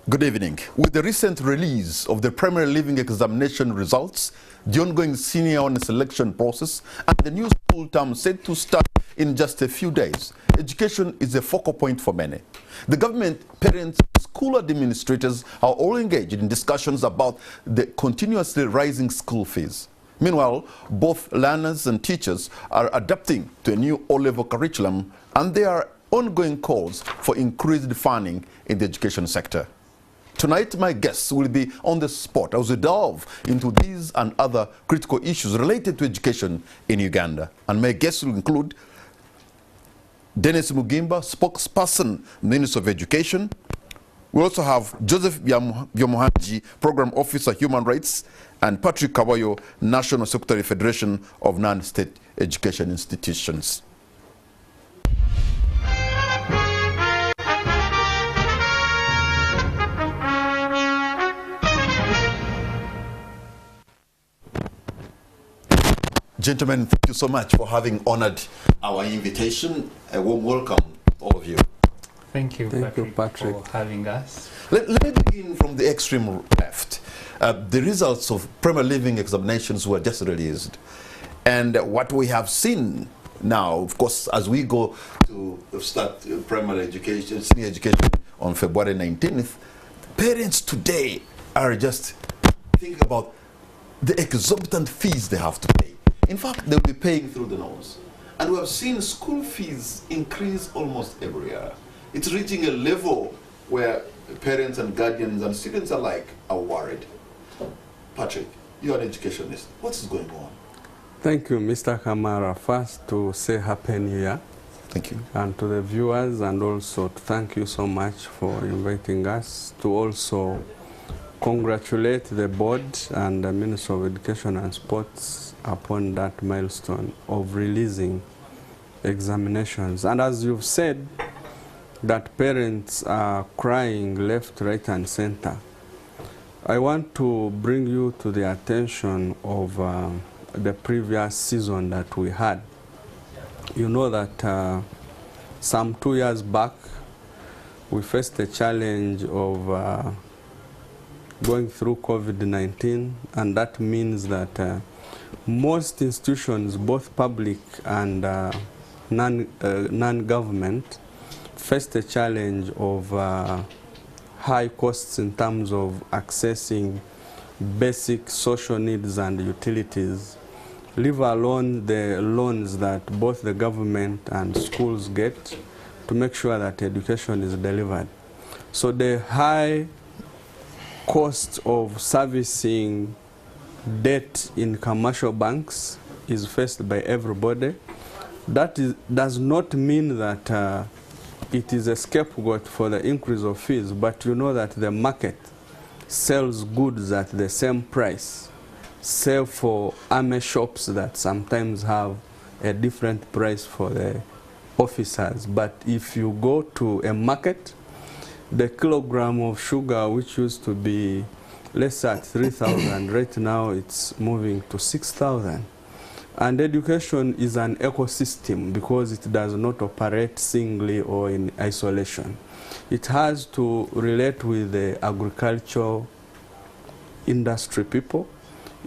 Good evening. With the recent release of the primary living examination results, the ongoing senior honor selection process, and the new school term set to start in just a few days, education is a focal point for many. The government, parents, school administrators are all engaged in discussions about the continuously rising school fees. Meanwhile, both learners and teachers are adapting to a new O-level curriculum, and there are ongoing calls for increased funding in the education sector. Tonight, my guests will be on the spot as we delve into these and other critical issues related to education in Uganda. And my guests will include Dennis Mugimba, spokesperson, Minister of Education. We also have Joseph Byamuhanji, Program Officer, Human Rights, and Patrick Kawayo, National Secretary, Federation of Non-State Education Institutions. Gentlemen, thank you so much for having honored our invitation. A warm welcome, all of you. Thank you, Patrick, for having us. Let me begin from the extreme left. The results of primary living examinations were just released. And what we have seen now, of course, as we go to start primary education, senior education on February 19th, parents today are just thinking about the exorbitant fees they have to pay. In fact, they'll be paying through the nose. And we have seen school fees increase almost every year. It's reaching a level where parents and guardians and students alike are worried. Patrick, you're an educationist. What is going on? Thank you, Mr. Kamara. First, to say Happy New Year. Thank you. And to the viewers, and also to thank you so much for inviting us, to also congratulate the board and the Minister of Education and Sports upon that milestone of releasing examinations. And as you've said, that parents are crying left, right, and center. I want to bring you to the attention of the previous season that we had. You know that some 2 years back, we faced the challenge of going through COVID-19, and that means that most institutions, both public and non-government, faced the challenge of high costs in terms of accessing basic social needs and utilities, leave alone the loans that both the government and schools get to make sure that education is delivered. So the high cost of servicing debt in commercial banks is faced by everybody. That does not mean that it is a scapegoat for the increase of fees, but you know that the market sells goods at the same price, save for army shops that sometimes have a different price for the officers. But if you go to a market, the kilogram of sugar, which used to be less at 3,000, right now it's moving to 6,000. And education is an ecosystem because it does not operate singly or in isolation. It has to relate with the agricultural industry people.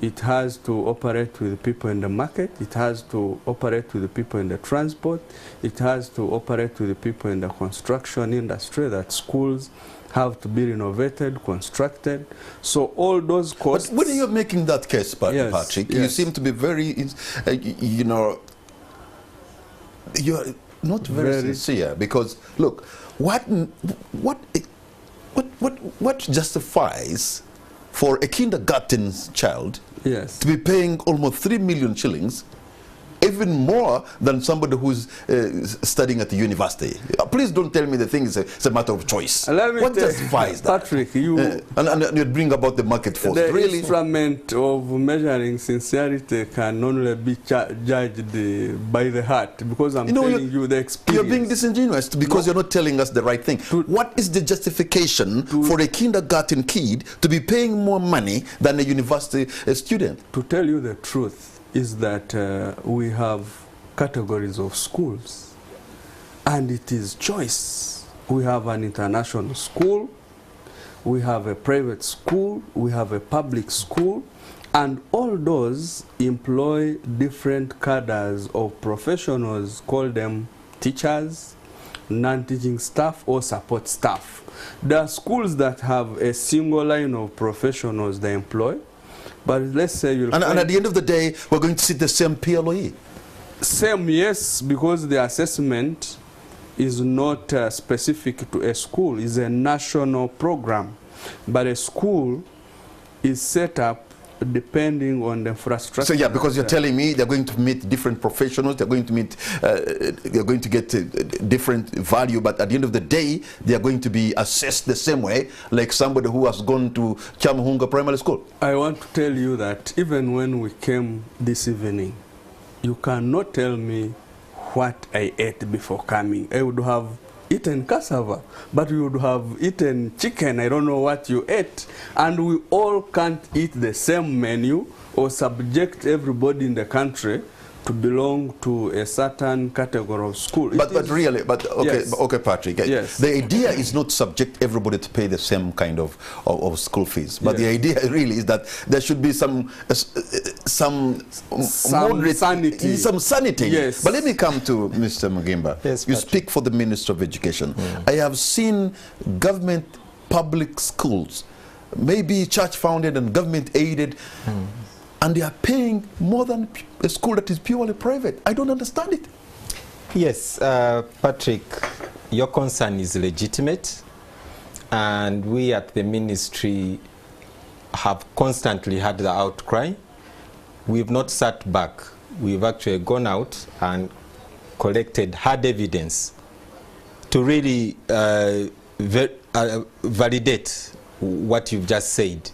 It has to operate with people in the market. It has to operate with the people in the transport. It has to operate with the people in the construction industry, that schools have to be renovated, constructed. So all those costs... But when you're making that case, Yes, Patrick, yes. you seem to be very, you know, you're not very sincere, because, look, what justifies for a kindergarten child Yes. to be paying almost 3 million shillings, even more than somebody who's studying at the university? Please don't tell me the thing is a matter of choice. What justifies that? Patrick, you... and you bring about the market force. The really? instrument of measuring sincerity can only be judged by the heart, because I'm telling you the experience. You're being disingenuous because you're not telling us the right thing. What is the justification for a kindergarten kid to be paying more money than a university student? To tell you the truth is that we have categories of schools, and it is choice. We have an international school, we have a private school, we have a public school, and all those employ different cadres of professionals, call them teachers, non-teaching staff, or support staff. There are schools that have a single line of professionals they employ, but let's say you'll and at the end of the day, we're going to see the same PLOE. Same, yes, because the assessment is not specific to a school. It's a national program. But a school is set up depending on the infrastructure. So yeah, because you're telling me they're going to meet different professionals, they're going to meet, they're going to get different value, but at the end of the day, they are going to be assessed the same way, like somebody who has gone to Kyamuhunga Primary School. I want to tell you that even when we came this evening, you cannot tell me what I ate before coming. I would have eaten cassava, but you would have eaten chicken. I don't know what you ate. And we all can't eat the same menu or subject everybody in the country to belong to a certain category of school. But really, okay, yes. Okay, Patrick. Yes. The idea is not subject everybody to pay the same kind of school fees. But yes. the idea really is that there should be some moderate sanity. Some sanity. Yes. But let me come to Mr. Mugimba. Yes, you Patrick. speak for the Minister of Education. I have seen government public schools, maybe church-founded and government-aided, and they are paying more than a school that is purely private. I don't understand it. Yes, Patrick, your concern is legitimate, and we at the ministry have constantly had the outcry. We've not sat back. We've actually gone out and collected hard evidence to really validate what you've just said.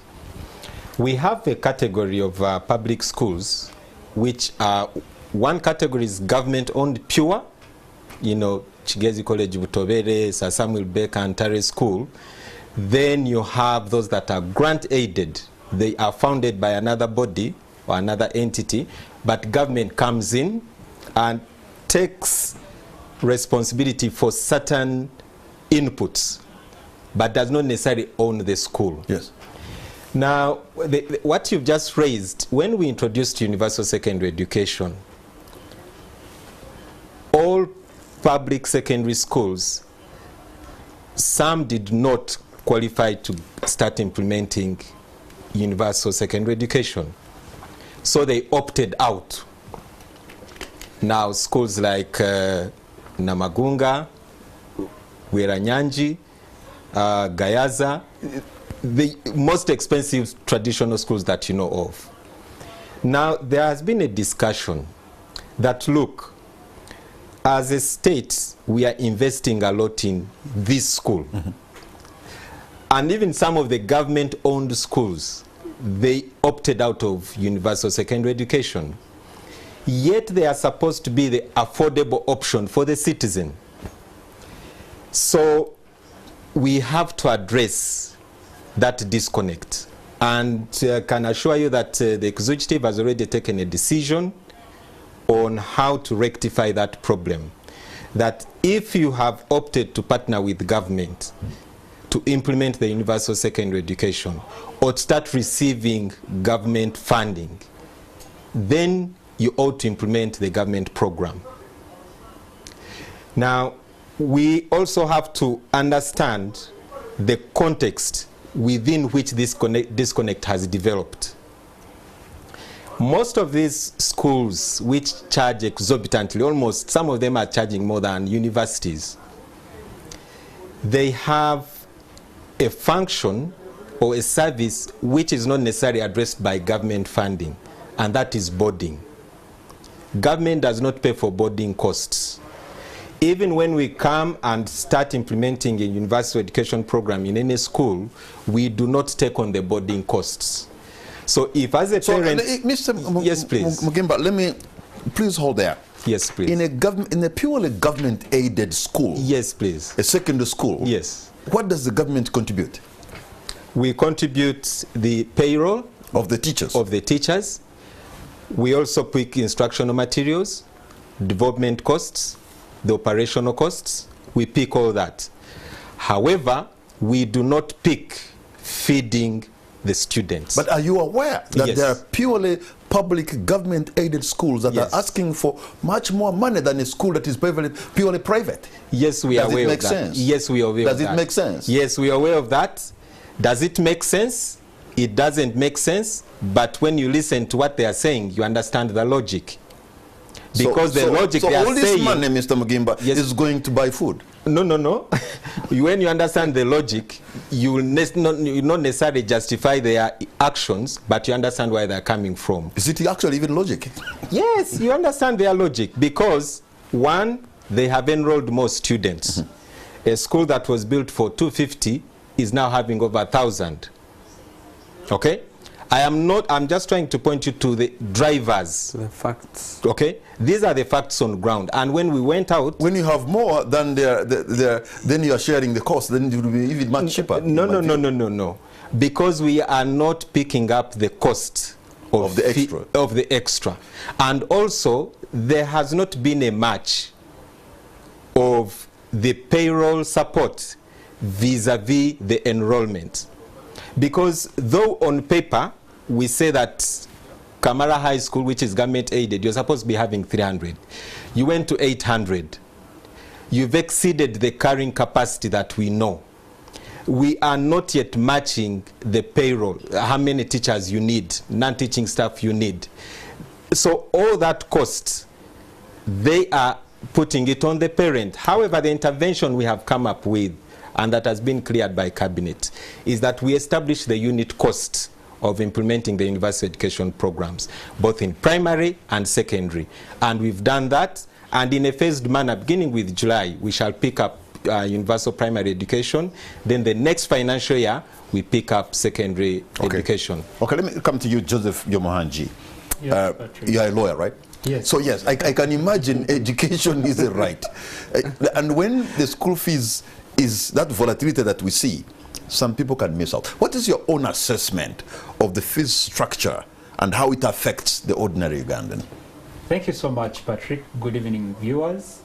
We have a category of public schools, which are, one category is government-owned pure, you know, Chigezi College, Butobere, Sir Samuel Baker, and Tare School. Then you have those that are grant-aided. They are founded by another body or another entity, but government comes in and takes responsibility for certain inputs, but does not necessarily own the school. Yes. Now, what you've just raised, when we introduced universal secondary education, all public secondary schools, some did not qualify to start implementing universal secondary education. So they opted out. Now, schools like Namagunga, Wiranyanji, Gayaza, the most expensive traditional schools that you know of. Now, there has been a discussion that, look, as a state, we are investing a lot in this school. And even some of the government-owned schools, they opted out of universal secondary education. Yet they are supposed to be the affordable option for the citizen. So we have to address that disconnect. And can assure you that the executive has already taken a decision on how to rectify that problem. That if you have opted to partner with government to implement the universal secondary education or to start receiving government funding, then you ought to implement the government program. Now, we also have to understand the context within which this disconnect has developed. Most of these schools which charge exorbitantly, almost some of them are charging more than universities, they have a function or a service which is not necessarily addressed by government funding, and that is boarding. Government does not pay for boarding costs. Even when we come and start implementing a universal education program in any school, we do not take on the boarding costs. So if as a parent... Mr. Yes, please. Mugimba, let me... Please hold there. Yes, please. In a purely government-aided school... Yes, please. A secondary school... Yes. What does the government contribute? We contribute the payroll... Of the teachers? Of the teachers. We also pick instructional materials, development costs, the operational costs. We pick all that. However, we do not pick feeding the students. But are you aware that Yes. there are purely public government-aided schools that Yes. are asking for much more money than a school that is purely private? Yes, we are Does it aware make of that. sense? Yes, we are aware of Does that. it make sense? Yes, we are aware of that. Does it make sense? It doesn't make sense, but when you listen to what they are saying, you understand the logic. Because the logic they are all this saying... money, Mr. Mugimba, Yes. is going to buy food. No. When you understand the logic, you will not necessarily justify their actions, but you understand where they're coming from. Is it actually even logic? Yes, you understand their logic because, one, they have enrolled more students. A school that was built for 250 is now having over 1,000. Okay? I'm just trying to point you to the drivers. The facts. Okay? These are the facts on ground. And when we went out... When you have more than then you are sharing the cost, then it will be even much cheaper. No. Because we are not picking up the cost of the extra. And also, there has not been a match of the payroll support vis-a-vis the enrollment. Because though on paper, we say that Kamara High School, which is government aided, you're supposed to be having 300. You went to 800. You've exceeded the carrying capacity that we know. We are not yet matching the payroll, how many teachers you need, non-teaching staff you need. So all that cost, they are putting it on the parent. However, the intervention we have come up with, and that has been cleared by Cabinet, is that we establish the unit cost of implementing the university education programs, both in primary and secondary. And we've done that, and in a phased manner, beginning with July, we shall pick up universal primary education. Then the next financial year, we pick up secondary education. Okay, let me come to you, Joseph Yomohanji. Yes, you are a lawyer, right? Yes. So yes, I can imagine education is a right. And when the school fees is that volatility that we see, some people can miss out. What is your own assessment of the fees structure and how it affects the ordinary Ugandan? Thank you so much, Patrick. Good evening, viewers.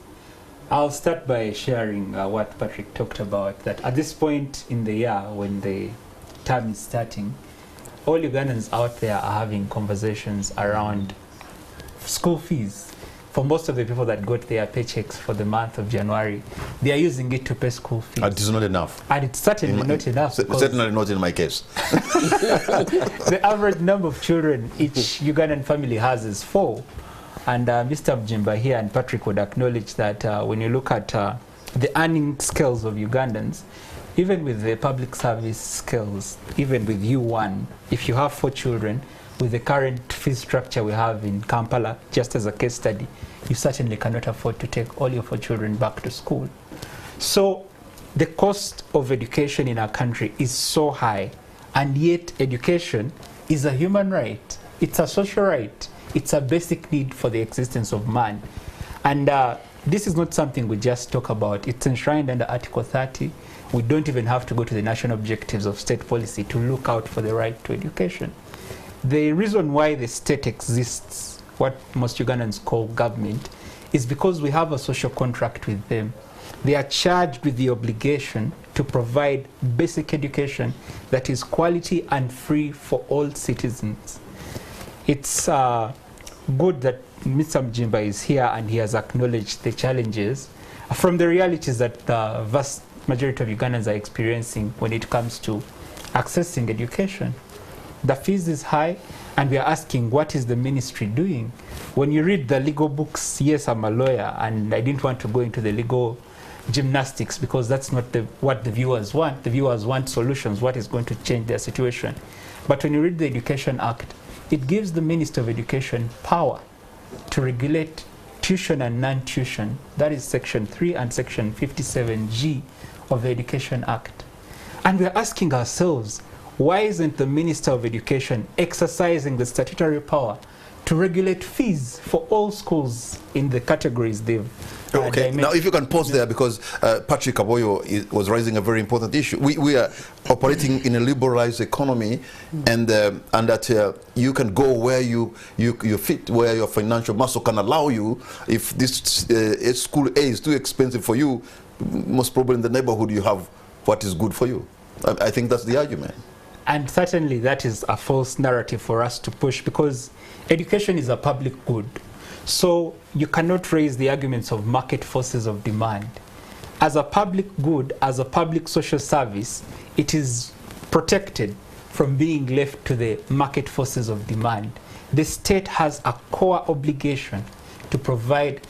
I'll start by sharing what Patrick talked about, that at this point in the year when the term is starting, all Ugandans out there are having conversations around school fees. For most of the people that got their paychecks for the month of January, they are using it to pay school fees. It is not enough. And it's certainly not enough. Certainly not in my case. The average number of children each Ugandan family has is 4. And Mr. Mjimba here and Patrick would acknowledge that when you look at the earning scales of Ugandans, even with the public service scales, even with U1, if you have 4 children, with the current fee structure we have in Kampala, just as a case study, you certainly cannot afford to take all your 4 children back to school. So the cost of education in our country is so high, and yet education is a human right. It's a social right. It's a basic need for the existence of man. And this is not something we just talk about. It's enshrined under Article 30. We don't even have to go to the national objectives of state policy to look out for the right to education. The reason why the state exists, what most Ugandans call government, is because we have a social contract with them. They are charged with the obligation to provide basic education that is quality and free for all citizens. It's good that Mr. Mjimba is here and he has acknowledged the challenges from the realities that the vast majority of Ugandans are experiencing when it comes to accessing education. The fees is high, and we are asking, what is the ministry doing? When you read the legal books, yes, I'm a lawyer, and I didn't want to go into the legal gymnastics because that's not what the viewers want. The viewers want solutions, what is going to change their situation. But when you read the Education Act, it gives the Minister of Education power to regulate tuition and non-tuition. That is Section 3 and Section 57G of the Education Act. And we're asking ourselves, why isn't the Minister of Education exercising the statutory power to regulate fees for all schools in the categories they've Okay, now if you can pause there, because Patrick Aboyo was raising a very important issue. We are operating in a liberalized economy, and that you can go where you fit, where your financial muscle can allow you. If this school A is too expensive for you, most probably in the neighborhood you have what is good for you. I think that's the argument. And certainly that is a false narrative for us to push, because education is a public good. So you cannot raise the arguments of market forces of demand. As a public good, as a public social service, it is protected from being left to the market forces of demand. The state has a core obligation to provide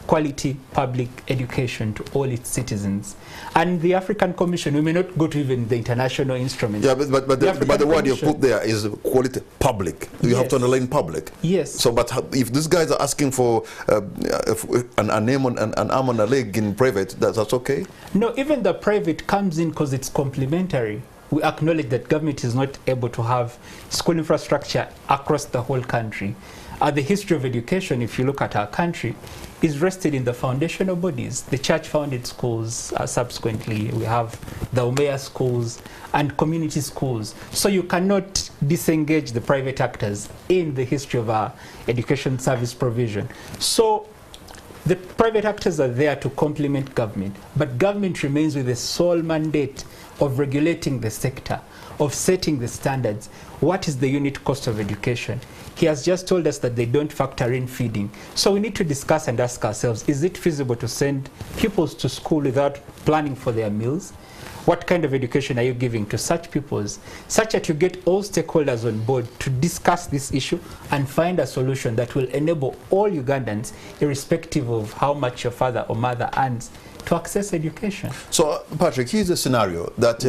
quality public education to all its citizens. And the African Commission, we may not go to even the international instruments. Yeah, but the word you put there is quality public. You have to underline public. Yes. So, but if these guys are asking for a name on an arm and a leg in private, that's okay? No, even the private comes in because it's complementary. We acknowledge that government is not able to have school infrastructure across the whole country. The history of education, if you look at our country, is rested in the foundational bodies. The church-founded schools, subsequently we have the Umeya schools and community schools. So you cannot disengage the private actors in the history of our education service provision. So the private actors are there to complement government, but government remains with the sole mandate of regulating the sector, of setting the standards. What is the unit cost of education? He has just told us that they don't factor in feeding. So we need to discuss and ask ourselves, is it feasible to send pupils to school without planning for their meals? What kind of education are you giving to such pupils, such that you get all stakeholders on board to discuss this issue and find a solution that will enable all Ugandans, irrespective of how much your father or mother earns, to access education? So, Patrick, here's a scenario that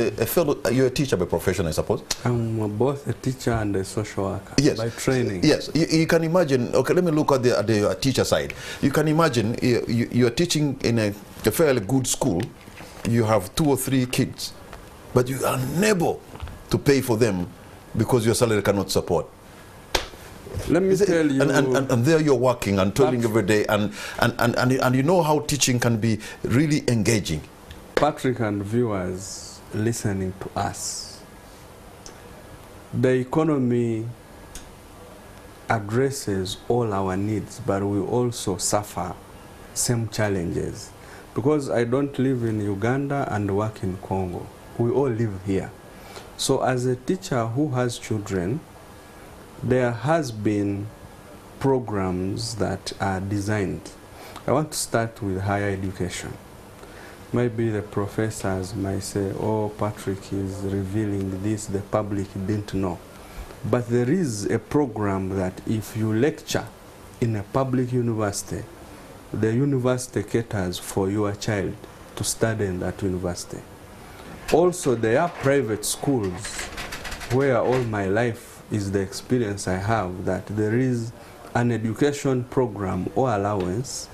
you're a teacher by profession, I suppose? I'm both a teacher and a social worker, yes, by training. Yes, you can imagine, okay, let me look at the teacher side. You can imagine you're teaching in a fairly good school. You have 2 or 3 kids, but you are unable to pay for them because your salary cannot support. Let me tell you. And there you're working and toiling every day, and you know how teaching can be really engaging. Patrick and viewers listening to us, the economy addresses all our needs, but we also suffer same challenges. Because I don't live in Uganda and work in Congo. We all live here. So as a teacher who has children, there has been programs that are designed. I want to start with higher education. Maybe the professors might say, oh, Patrick is revealing this, the public didn't know. But there is a program that if you lecture in a public university, the university caters for your child to study in that university. Also, there are private schools where all my life is the experience I have that there is an education program or allowance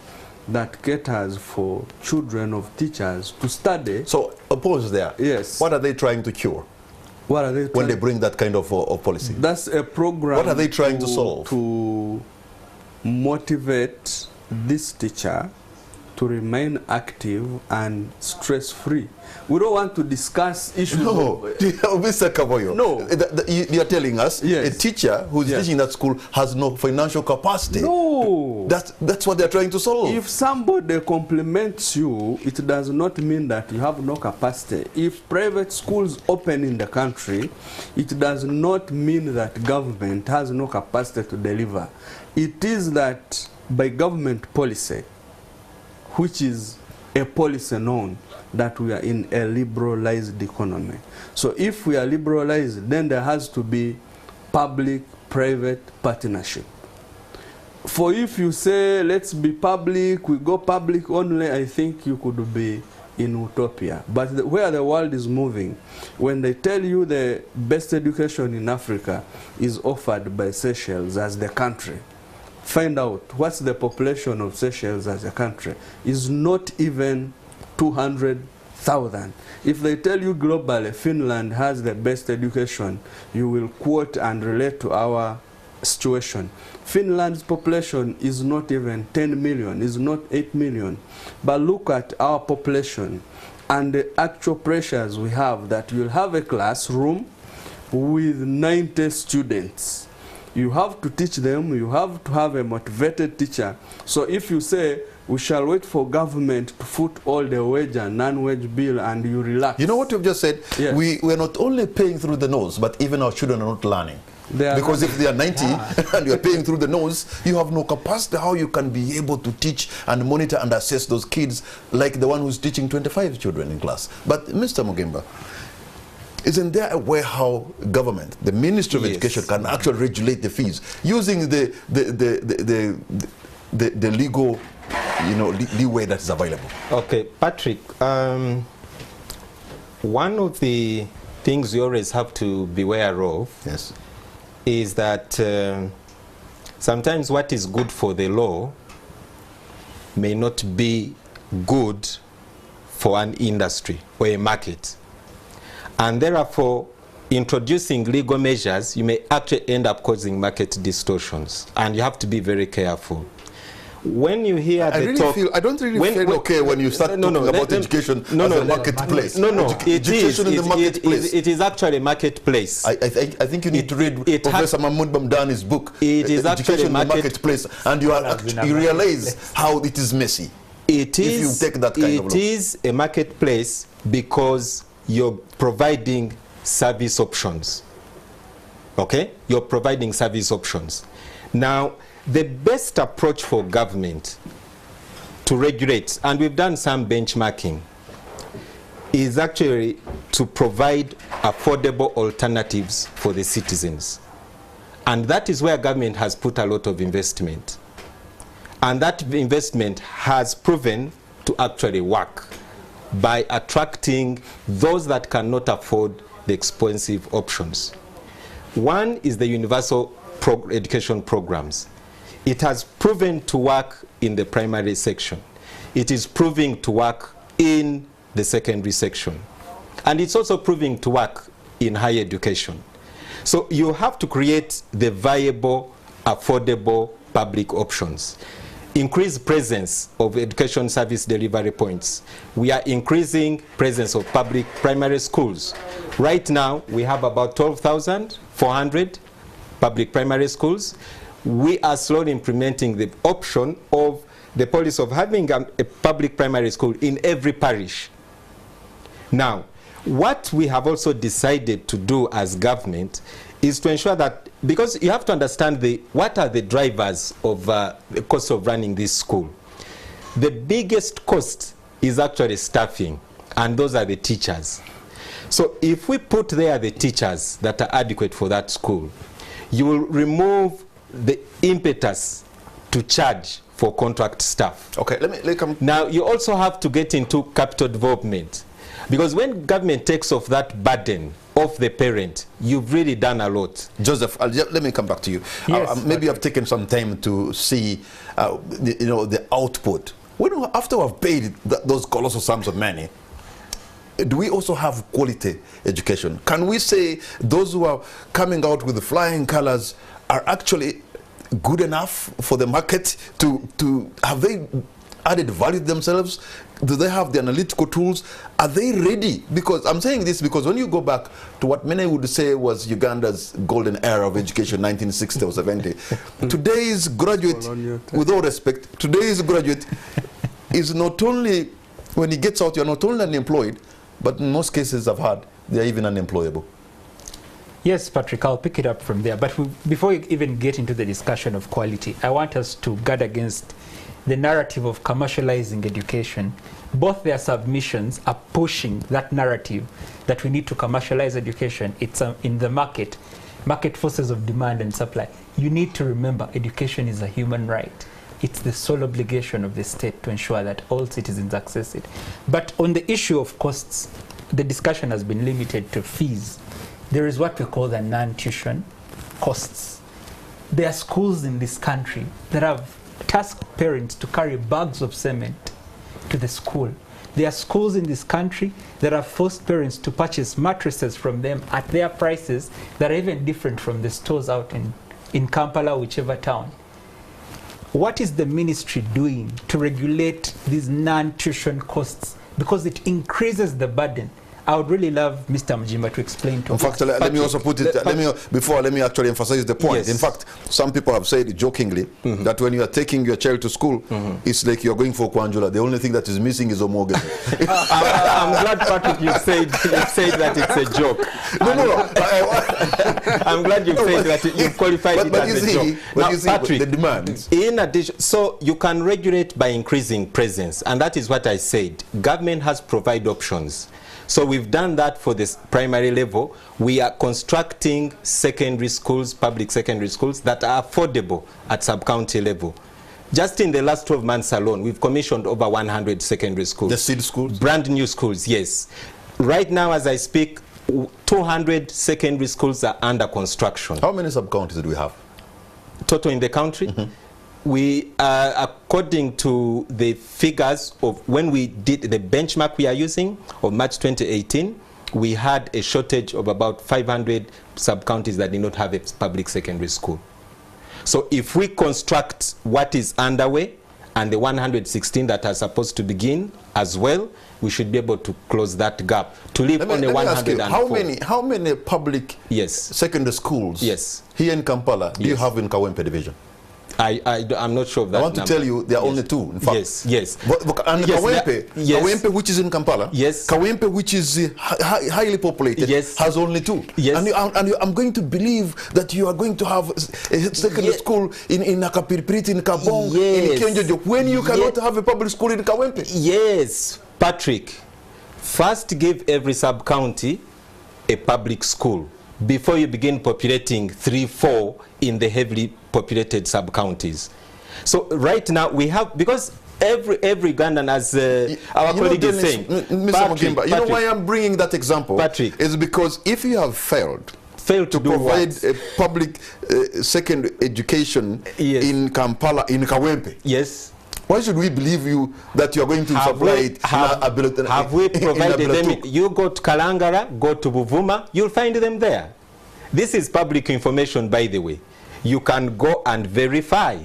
that caters for children of teachers to study. So, pause there. Yes. What are they trying to cure? What are they when they bring that kind of policy? That's a program. What are they trying to solve? To motivate this teacher to remain active and stress-free. We don't want to discuss issues. No, Mr. Kaboyo. No. You are telling us a teacher who is teaching that school has no financial capacity. No. That's what they are trying to solve. If somebody compliments you, it does not mean that you have no capacity. If private schools open in the country, it does not mean that government has no capacity to deliver. It is that by government policy, which is a policy known that we are in a liberalized economy. So if we are liberalized, then there has to be public-private partnership. For if you say, let's be public, we go public only, I think you could be in utopia. But where the world is moving, when they tell you the best education in Africa is offered by Seychelles as the country, find out what's the population of Seychelles as a country. Is not even 200,000. If they tell you globally Finland has the best education, you will quote and relate to our situation. Finland's population is not even 10 million, is not 8 million. But look at our population and the actual pressures we have that you'll have a classroom with 90 students. You have to teach them, you have to have a motivated teacher. So if you say we shall wait for government to foot all the wage and non-wage bill and you relax. You know what you've just said? Yes. We're not only paying through the nose, but even our children are not learning. Because if they are 90 and you're paying through the nose, you have no capacity how you can be able to teach and monitor and assess those kids like the one who's teaching 25 children in class. But Mr. Mugimba, isn't there a way how government, the Ministry of Education, can actually regulate the fees using the legal, leeway that is available? Okay, Patrick, one of the things you always have to be aware of is that sometimes what is good for the law may not be good for an industry or a market. And therefore, introducing legal measures, you may actually end up causing market distortions. And you have to be very careful. When you hear the talk... I don't really feel okay when you start talking about education as a marketplace. Education in the marketplace. It is actually a marketplace. I think you need to read Professor Mahmoud Bamdani's book, It is Education in the marketplace. And you realize how it is messy. It is a marketplace because you're providing service options. Okay? You're providing service options. Now, the best approach for government to regulate, and we've done some benchmarking, is actually to provide affordable alternatives for the citizens. And that is where government has put a lot of investment. And that investment has proven to actually work by attracting those that cannot afford the expensive options. One is the universal education programs. It has proven to work in the primary section. It is proving to work in the secondary section. And it's also proving to work in higher education. So you have to create the viable, affordable public options. Increase presence of education service delivery points. We are increasing presence of public primary schools. Right now, we have about 12,400 public primary schools. We are slowly implementing the option of the policy of having a public primary school in every parish. Now, what we have also decided to do as government is to ensure that, because you have to understand what are the drivers of the cost of running this school. The biggest cost is actually staffing, and those are the teachers. So if we put there the teachers that are adequate for that school, you will remove the impetus to charge for contract staff. Okay, let me come. Now, you also have to get into capital development, because when government takes off that burden of the parent, you've really done a lot. Joseph, let me come back to you. Yes, maybe I've taken some time to see, the output. After we've paid those colossal sums of money, do we also have quality education? Can we say those who are coming out with the flying colors are actually good enough for the market to have they added value to themselves? Do they have the analytical tools? Are they ready? Because I'm saying this because when you go back to what many would say was Uganda's golden era of education, 1960 or 70, today's graduate, with all respect, today's graduate is not only, when he gets out, you're not only unemployed, but in most cases I've heard, they're even unemployable. Yes, Patrick, I'll pick it up from there. But before we even get into the discussion of quality, I want us to guard against the narrative of commercializing education. Both their submissions are pushing that narrative that we need to commercialize education. It's in the market forces of demand and supply. You need to remember education is a human right. It's the sole obligation of the state to ensure that all citizens access it. But on the issue of costs, the discussion has been limited to fees. There is what we call the non-tuition costs. There are schools in this country that have tasked parents to carry bags of cement to the school. There are schools in this country that have forced parents to purchase mattresses from them at their prices that are even different from the stores out in Kampala, whichever town. What is the ministry doing to regulate these non-tuition costs? Because it increases the burden I would really love Mr. Mjimba to explain to In us. fact, let me also put it, let me actually emphasize the point. Yes. In fact, some people have said jokingly that when you are taking your child to school, it's like you're going for Kwanjula. The only thing that is missing is Omoge. I'm glad, Patrick, you said that it's a joke. I'm glad you said that you qualified it as a joke. But Now, you see, Patrick, the demands. in addition, so you can regulate by increasing presence, and that is what I said. Government has provided options. So we've done that for this primary level. We are constructing secondary schools, public secondary schools that are affordable at sub-county level. Just in the last 12 months alone, we've commissioned over 100 secondary schools. The seed schools? Brand new schools, yes. Right now, as I speak, 200 secondary schools are under construction. How many sub-counties do we have? Total in the country? We, according to the figures of when we did the benchmark we are using of March 2018, we had a shortage of about 500 sub-counties that did not have a public secondary school. So if we construct what is underway and the 116 that are supposed to begin as well, we should be able to close that gap to live on a 104. How many public secondary schools here in Kampala do you have in Kawempe division? I'm not sure of that. I want to tell you there are only two, in fact. And Kawempe, which is in Kampala, Kawempe, which is highly populated, has only two. And I'm going to believe that you are going to have a secondary school in Nakapiripiriti, in Kabong, in Kenjojo, when you cannot have a public school in Kawempe. Yes, Patrick. First give every sub-county a public school before you begin populating 3-4 in the heavily populated sub-counties. So right now we have, because every Ugandan, as our colleague is saying, Mr. Mugimba, you know why I'm bringing that example? Patrick, is because if you have failed to provide a public secondary education in Kampala, in Kawempe, why should we believe you that you are going to supply it? Have we provided them? You go to Kalangara, go to Buvuma, you'll find them there. This is public information, by the way. You can go and verify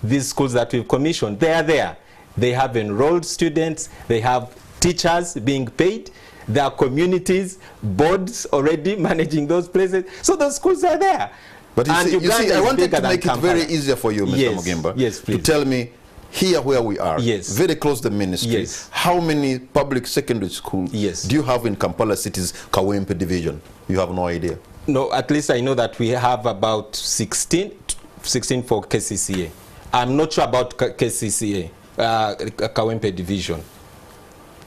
these schools that we've commissioned. They are there. They have enrolled students. They have teachers being paid. There are communities, boards already managing those places. So those schools are there. But you see, I wanted to make it very easier for you, Mr. Mugimba, to tell me here where we are, very close to the ministry, how many public secondary schools do you have in Kampala City's Kawempe division? You have no idea. No, at least I know that we have about 16 for KCCA. I'm not sure about KCCA, Kawempe division.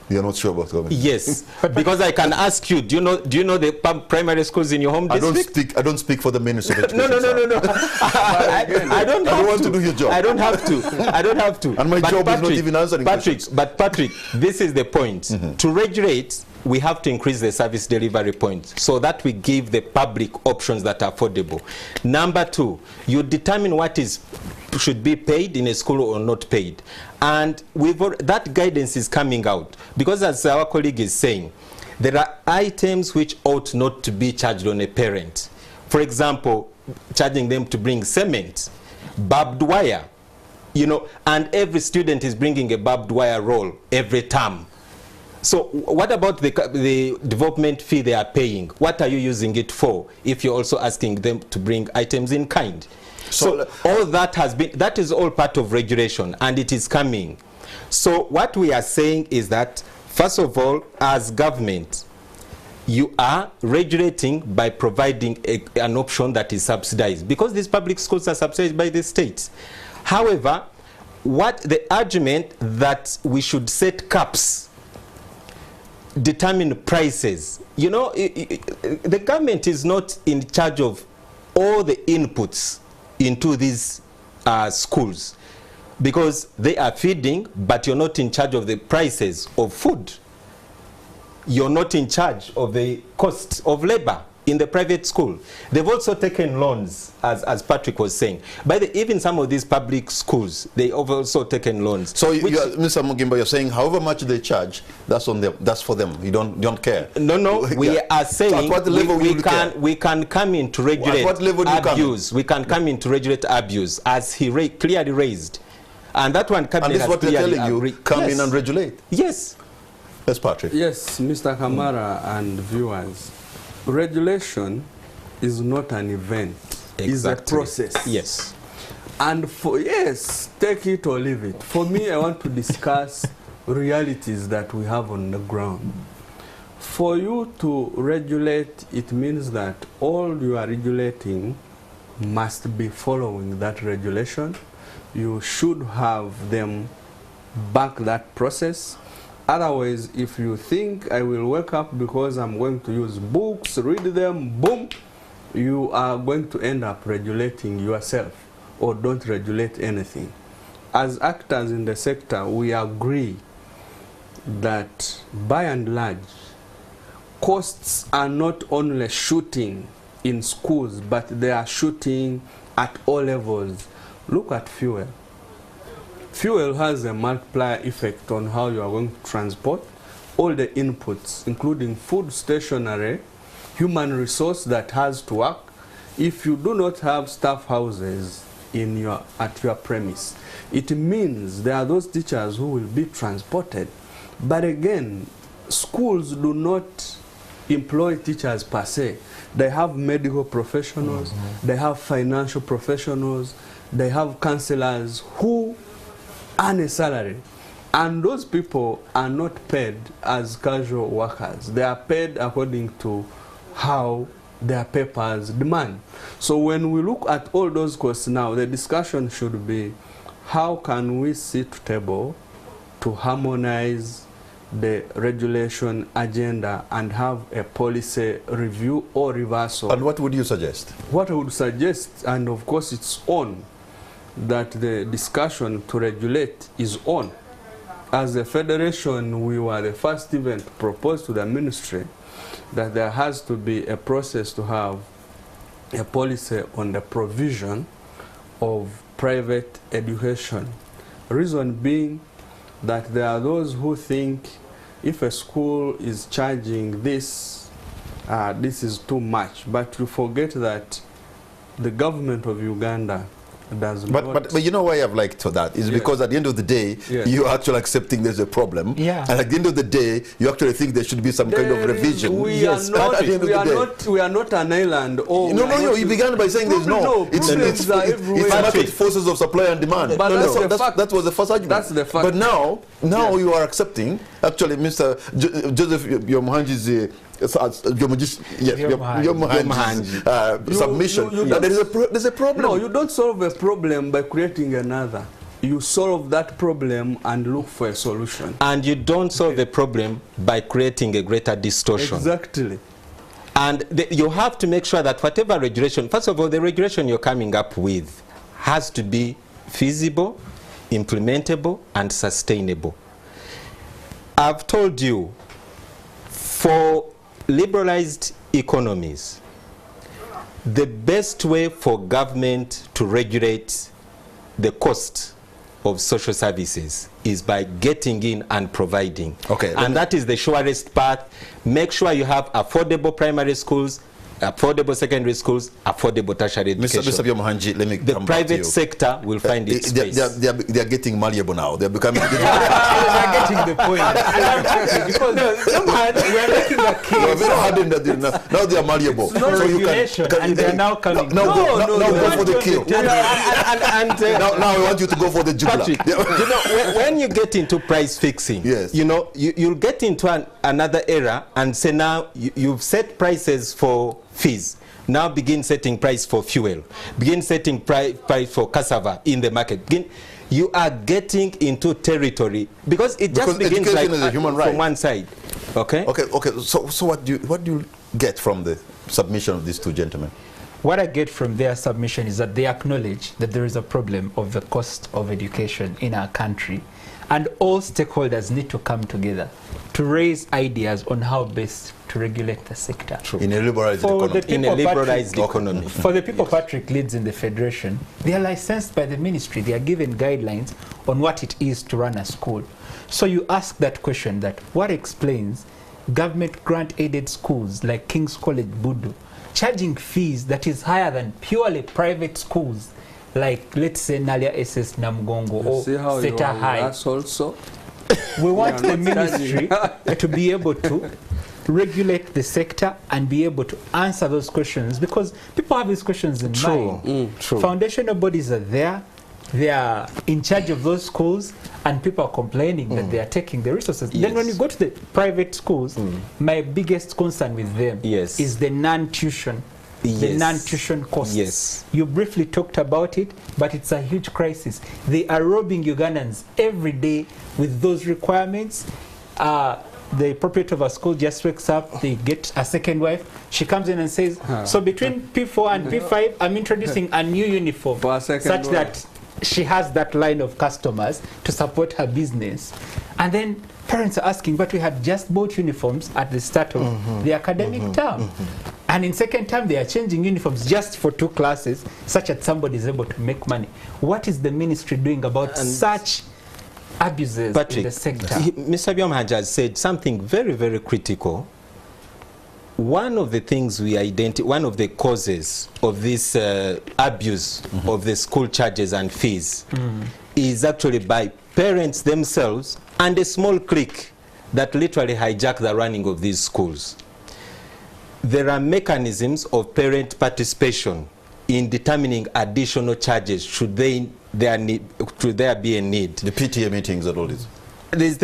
You're not sure about Kawempe? Yes, because I can ask you, do you know the primary schools in your home district? I don't speak for the Ministry of Education. No. I don't want to do your job. I don't have to. And my job is not even answering questions. But Patrick, this is the point. To regulate, we have to increase the service delivery point so that we give the public options that are affordable. Number two, you determine what should be paid in a school or not paid. And that guidance is coming out because, as our colleague is saying, there are items which ought not to be charged on a parent. For example, charging them to bring cement, barbed wire, and every student is bringing a barbed wire roll every term. So what about the development fee they are paying? What are you using it for if you're also asking them to bring items in kind? So all that is all part of regulation, and it is coming. So what we are saying is that, first of all, as government, you are regulating by providing an option that is subsidized, because these public schools are subsidized by the state. However, the argument that we should set caps, determine prices. The government is not in charge of all the inputs into these schools, because they are feeding, but you're not in charge of the prices of food. You're not in charge of the cost of labor in the private school. They've also taken loans, as Patrick was saying. Even some of these public schools, they have also taken loans. So, Mr. Mugimba, you're saying however much they charge, that's on them. That's for them. You don't care. No. We are saying so at what level we can come in to regulate at what level abuse. We can come in to regulate abuse, as he clearly raised, and that one cabinet and this is what they're telling you. Agreed. Come in and regulate. Yes. Yes, Patrick. Yes, Mr. Kamara and viewers, regulation is not an event. It's a process. Yes. And yes, take it or leave it. For me, I want to discuss realities that we have on the ground. For you to regulate, it means that all you are regulating must be following that regulation. You should have them back that process. Otherwise, if you think I will wake up because I'm going to use books, read them, boom, you are going to end up regulating yourself or don't regulate anything. As actors in the sector, we agree that by and large, costs are not only shooting in schools, but they are shooting at all levels. Look at fuel. Fuel has a multiplier effect on how you are going to transport all the inputs, including food, stationery, human resource that has to work. If you do not have staff houses at your premise, it means there are those teachers who will be transported. But again, schools do not employ teachers per se. They have medical professionals, they have financial professionals, they have counselors who earn a salary. And those people are not paid as casual workers. They are paid according to how their papers demand. So when we look at all those costs now, the discussion should be, how can we sit table to harmonize the regulation agenda and have a policy review or reversal? And what would you suggest? What I would suggest, and of course it's on, that the discussion to regulate is on. As a federation, we were the first even to propose to the ministry that there has to be a process to have a policy on the provision of private education. Reason being that there are those who think if a school is charging this, this is too much. But you forget that the government of Uganda does not. But you know why I've liked that is because at the end of the day, you're actually accepting there's a problem. Yeah. And at the end of the day, you actually think there should be some kind of revision. We are not an island. Oh, no, you began by saying there's no. It's market forces of supply and demand. But that was the first argument. That's the fact. But now you are accepting, actually, Mr. Joseph Yomuhanji's submission. There's a problem. No, you don't solve a problem by creating another. You solve that problem and look for a solution. And you don't solve a problem by creating a greater distortion. Exactly. And you have to make sure that whatever regulation, first of all, the regulation you're coming up with has to be feasible, implementable, and sustainable. I've told you, for liberalized economies, the best way for government to regulate the cost of social services is by getting in and providing. Okay. And that is the surest path. Make sure you have affordable primary schools, affordable secondary schools, affordable tertiary education. Mr. Yomuhanji, let me the come back to you. private sector will find its space. They are getting malleable now. They're becoming... They're getting the point. Because we are making a case. Now they are malleable. So regulation, and they are now coming. Now go for the kill. Now I want you to go for the jugular. Patrick, you know, when you get into price fixing, yes, you know, you'll get into another era and say now you've set prices for fees. Now begin setting price for fuel. Begin setting price for cassava in the market. You are getting into territory because it just begins like is a human right from one side. Okay. Okay. So what do you get from the submission of these two gentlemen? What I get from their submission is that they acknowledge that there is a problem of the cost of education in our country, and all stakeholders need to come together to raise ideas on how best to regulate the sector. True. In a liberalized economy. For the people Patrick leads in the Federation, they are licensed by the ministry. They are given guidelines on what it is to run a school. So you ask that question, that what explains government grant-aided schools like King's College Budu charging fees that is higher than purely private schools like, let's say, Nalia SS Namgongo or Seta High. Also We want the ministry to be able to regulate the sector and be able to answer those questions, because people have these questions in mind. True. Foundational bodies are there, they are in charge of those schools, and people are complaining that they are taking the resources. Then when you go to the private schools, my biggest concern with them is the non-tuition. The non-tuition costs. Yes. You briefly talked about it, but it's a huge crisis. They are robbing Ugandans every day with those requirements. The proprietor of a school just wakes up, they get a second wife, she comes in and says, so between P4 and P5, I'm introducing a new uniform, such that she has that line of customers to support her business. And then parents are asking, but we had just bought uniforms at the start of the academic term. And in second term, they are changing uniforms just for 2 classes, such that somebody is able to make money. What is the ministry doing about such abuses in the sector? Mr. Byomhanja has said something very, very critical. One of the things we identify, one of the causes of this abuse of the school charges and fees is actually by parents themselves and a small clique that literally hijack the running of these schools. There are mechanisms of parent participation in determining additional charges should there be a need. The PTA meetings and all this. There's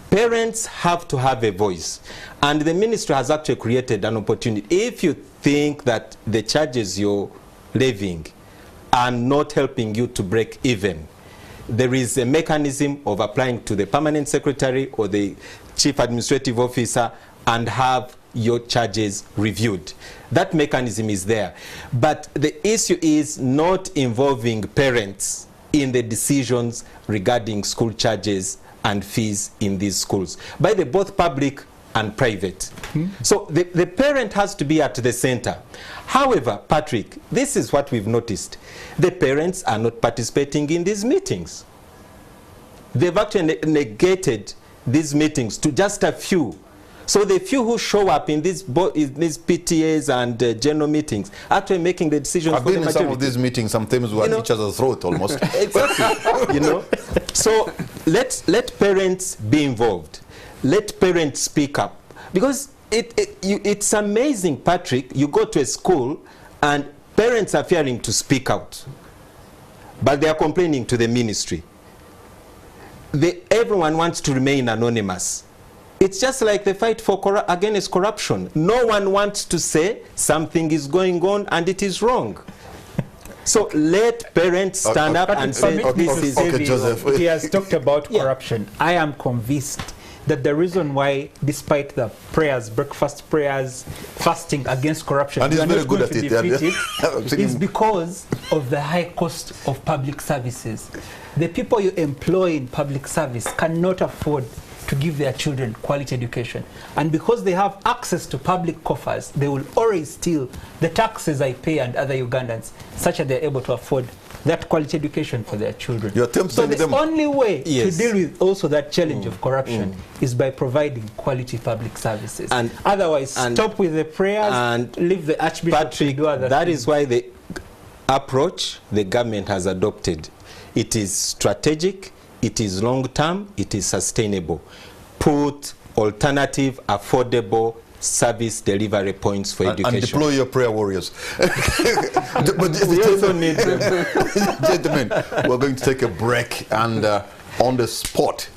parents have to have a voice, and the ministry has actually created an opportunity. If you think that the charges you're levying are not helping you to break even, there is a mechanism of applying to the permanent secretary or the chief administrative officer and have your charges reviewed. That mechanism is there. But the issue is not involving parents in the decisions regarding school charges and fees in these schools, by the both public and private. So the parent has to be at the center. However, Patrick, this is what we've noticed. The parents are not participating in these meetings. They've actually negated these meetings to just a few. So the few who show up in these PTAs and general meetings actually making the decisions. I've been in some of these meetings, sometimes we are at each other's throat almost. Exactly. So let parents be involved. Let parents speak up. Because it's amazing, Patrick, you go to a school and parents are fearing to speak out. But they are complaining to the ministry. Everyone wants to remain anonymous. It's just like the fight against corruption. No one wants to say something is going on and it is wrong. So let parents stand up and say, Joseph. He has talked about corruption. I am convinced that the reason why, despite the prayers, breakfast prayers, fasting against corruption, and he's very good at it, is because of the high cost of public services. The people you employ in public service cannot afford to give their children quality education. And because they have access to public coffers, they will always steal the taxes I pay and other Ugandans, such that they're able to afford that quality education for their children. So the only way to deal with also that challenge of corruption is by providing quality public services. And otherwise, stop with the prayers and leave the Archbishop Patrick, to do other that things. is why the approach the government has adopted, it is strategic, it is long-term, it is sustainable. Put alternative, affordable service delivery points for education. And deploy your prayer warriors. We also need them. Gentlemen, we're going to take a break, and on the spot,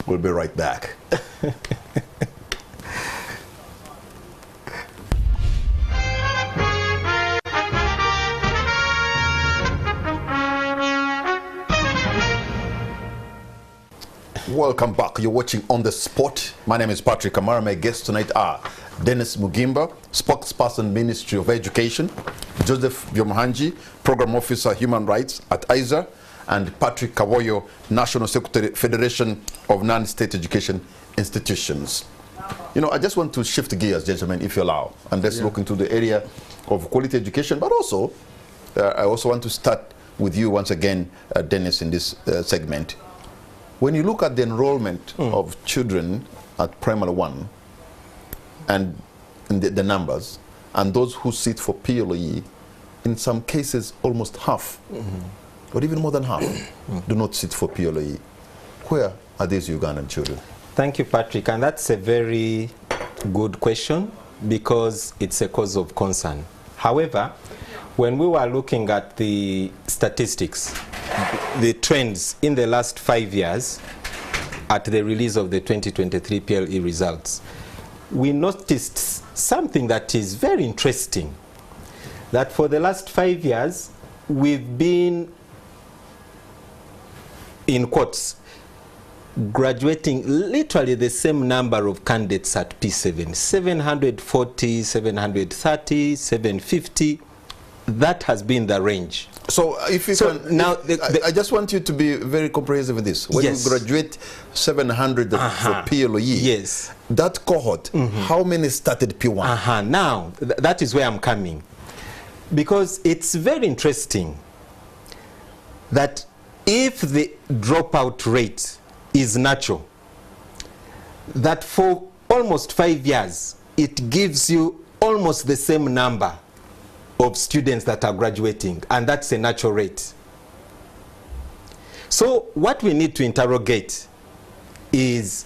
we'll be right back. Welcome back. You're watching On the Spot. My name is Patrick Amara. My guests tonight are Dennis Mugimba, spokesperson, Ministry of Education, Joseph Byomhanji, Program Officer, Human Rights at ISA, and Patrick Kawoyo, National Secretary, Federation of Non-State Education Institutions. I just want to shift gears, gentlemen, if you allow, and let's look into the area of quality education, but also, I also want to start with you once again, Dennis, in this segment. When you look at the enrollment of children at primary 1 and the numbers, and those who sit for PLE, in some cases almost half, or even more than half, do not sit for PLE. Where are these Ugandan children? Thank you, Patrick. And that's a very good question because it's a cause of concern. However, when we were looking at the statistics, the trends in the last 5 years at the release of the 2023 PLE results, we noticed something that is very interesting, that for the last 5 years, we've been, in quotes, graduating literally the same number of candidates at P7, 740, 730, 750. That has been the range. So if you can, now I just want you to be very comprehensive with this. When yes. you graduate 700 for PLE, yes. that cohort, how many started P1? Now, that is where I'm coming. Because it's very interesting that if the dropout rate is natural, that for almost 5 years, it gives you almost the same number of students that are graduating, and that's a natural rate. So what we need to interrogate is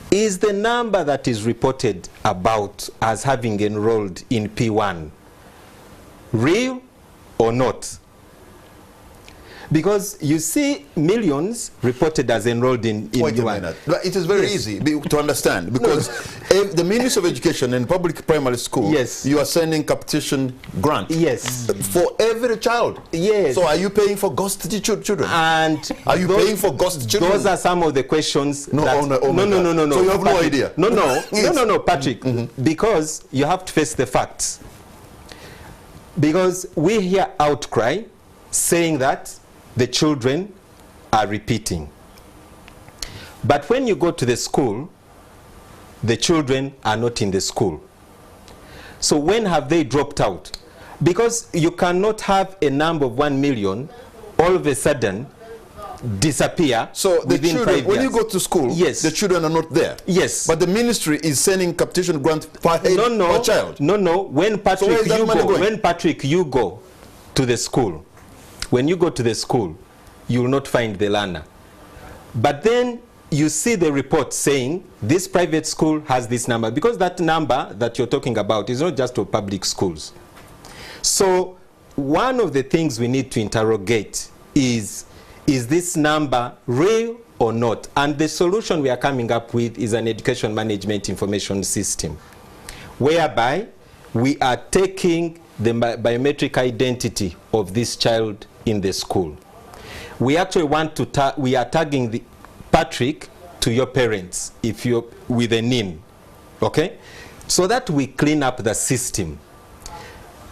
the number that is reported about as having enrolled in P1 real or not? Because you see millions reported as enrolled in Wait a minute. It is very easy to understand because the Ministry of Education in public primary school, yes. you are sending competition grant yes. for every child. Yes. So are you paying for ghost children? And are you paying for ghost children? Those are some of the questions. No, that, no. So you have no idea. No, Patrick. Because you have to face the facts. Because we hear outcry saying that the children are repeating. But when you go to the school, the children are not in the school. So when have they dropped out? Because you cannot have a number of 1 million all of a sudden disappear. So the children, 5 years. When you go to school, yes. the children are not there. Yes. But the ministry is sending competition grant per head per child. No. When Patrick, you go to the school, when you go to the school, you will not find the learner. But then you see the report saying this private school has this number, because that number that you're talking about is not just for public schools. So one of the things we need to interrogate is this number real or not? And the solution we are coming up with is an education management information system, whereby we are taking the biometric identity of this child in the school. We actually want to we are tagging the Patrick to your parents if you're with a NIN, okay? So that we clean up the system.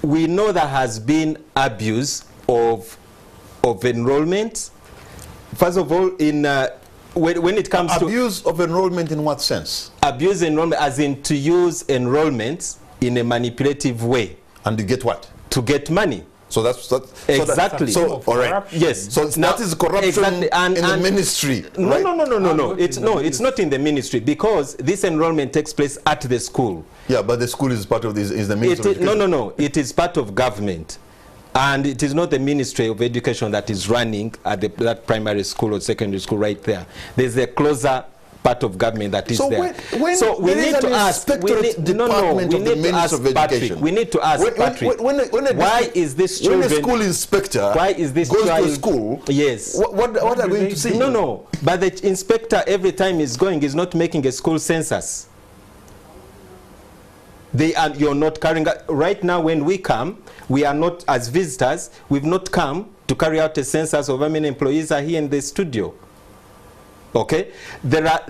We know there has been abuse of enrollment. First of all, when it comes to abuse of enrollment, in what sense? Abuse enrollment, as in to use enrollment in a manipulative way. And to get what? To get money. So that's exactly. So all right. Yes. So that is corruption exactly. in the ministry. No, right? no. It's not in the ministry, because this enrollment takes place at the school. Yeah, but the school is part of this. Is the ministry of education? No. It is part of government, and it is not the Ministry of Education that is running at that primary school or secondary school right there. There's a closer part of government that is there. So we need to ask. We need to ask Patrick. Why is this children? When a school inspector goes to school, yes. What are we going to see? No. But the inspector every time is going is not making a school census. You're not carrying right now. When we come, we are not, as visitors, we've not come to carry out a census of how many employees are here in the studio. Okay, there are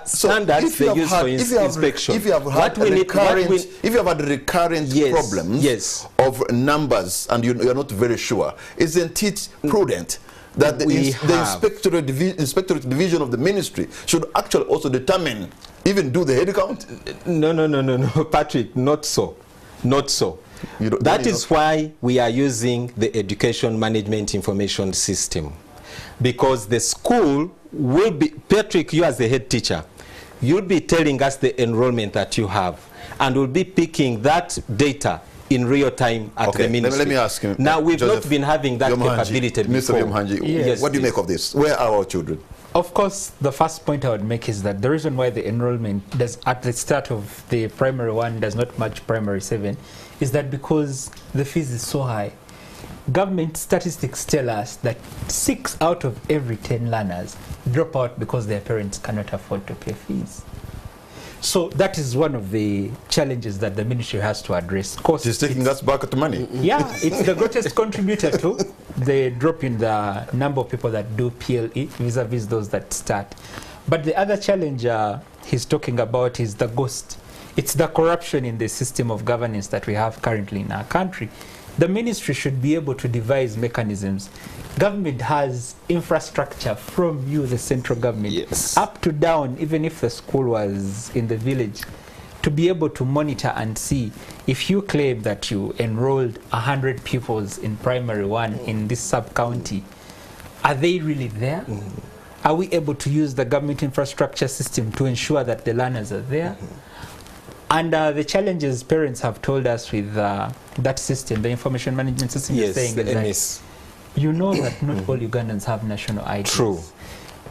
standards they use for inspection. If you have had recurrent problems of numbers and you're not very sure, isn't it prudent that the inspectorate division of the ministry should actually also determine, even do the head count? No, Patrick, not so. That is why we are using the education management information system. Because the school will be, Patrick, you as the head teacher, you'll be telling us the enrollment that you have, and we'll be picking that data in real time at the ministry. Let me ask you. Now, we've not been having that capability before. Mr. Yomhanji, what do you make of this? Where are our children? Of course, the first point I would make is that the reason why the enrollment does at the start of the primary 1 does not match primary 7 is that because the fees is so high. Government statistics tell us that 6 out of every 10 learners drop out because their parents cannot afford to pay fees. So that is one of the challenges that the ministry has to address. Cost, It's taking us back to money. yeah, it's the greatest contributor to the drop in the number of people that do PLE vis-a-vis those that start. But the other challenge he's talking about is the ghost. It's the corruption in the system of governance that we have currently in our country. The ministry should be able to devise mechanisms. Government has infrastructure from you, the central government, Yes. up to down, even if the school was in the village, to be able to monitor and see if you claim that you enrolled 100 pupils in primary 1 in this sub-county, are they really there? Are we able to use the government infrastructure system to ensure that the learners are there? And the challenges parents have told us with that system, the information management system, Yes, you're saying the is that MS. you know that not all Ugandans have national IDs. True.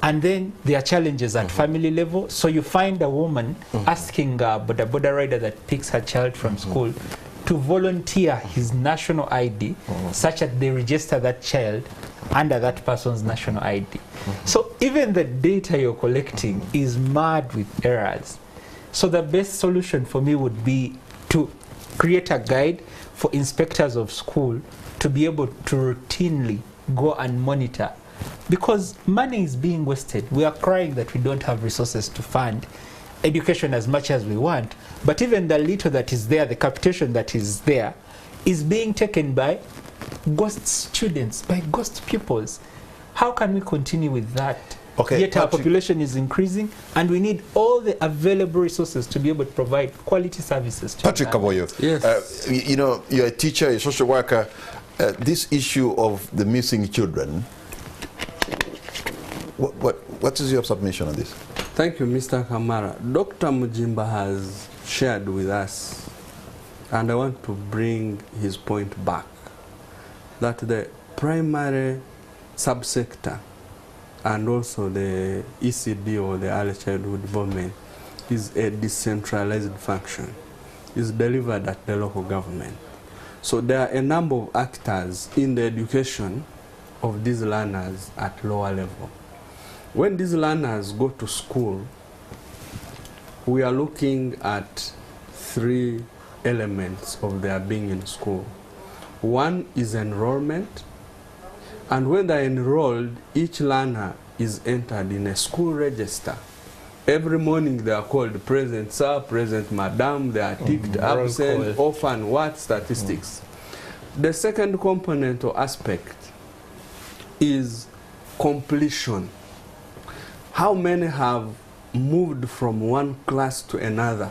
And then there are challenges at family level. So you find a woman asking a boda rider that picks her child from school to volunteer his national ID such that they register that child under that person's national ID. So even the data you're collecting is marred with errors. So the best solution for me would be to create a guide for inspectors of school to be able to routinely go and monitor, because money is being wasted. We are crying that we don't have resources to fund education as much as we want, but even the little that is there, the capitation that is there, is being taken by ghost students, by ghost pupils. How can we continue with that? Okay, Yet our Patrick, population is increasing, and we need all the available resources to be able to provide quality services to Patrick our- Kaboyo, Yes. you know, you're a teacher, a social worker. This issue of the missing children, what is your submission on this? Thank you, Mr. Kamara. Dr. Mujimba has shared with us, and I want to bring his point back, that the primary subsector and also the ECD, or the early childhood development, is a decentralized function. It's delivered at the local government. So there are a number of actors in the education of these learners at lower level. When these learners go to school, we are looking at 3 elements of their being in school. One is enrollment, and when they're enrolled, each learner is entered in a school register. Every morning they are called present sir, present madam, they are ticked absent, orphan, what, statistics. The second component or aspect is completion. How many have moved from one class to another?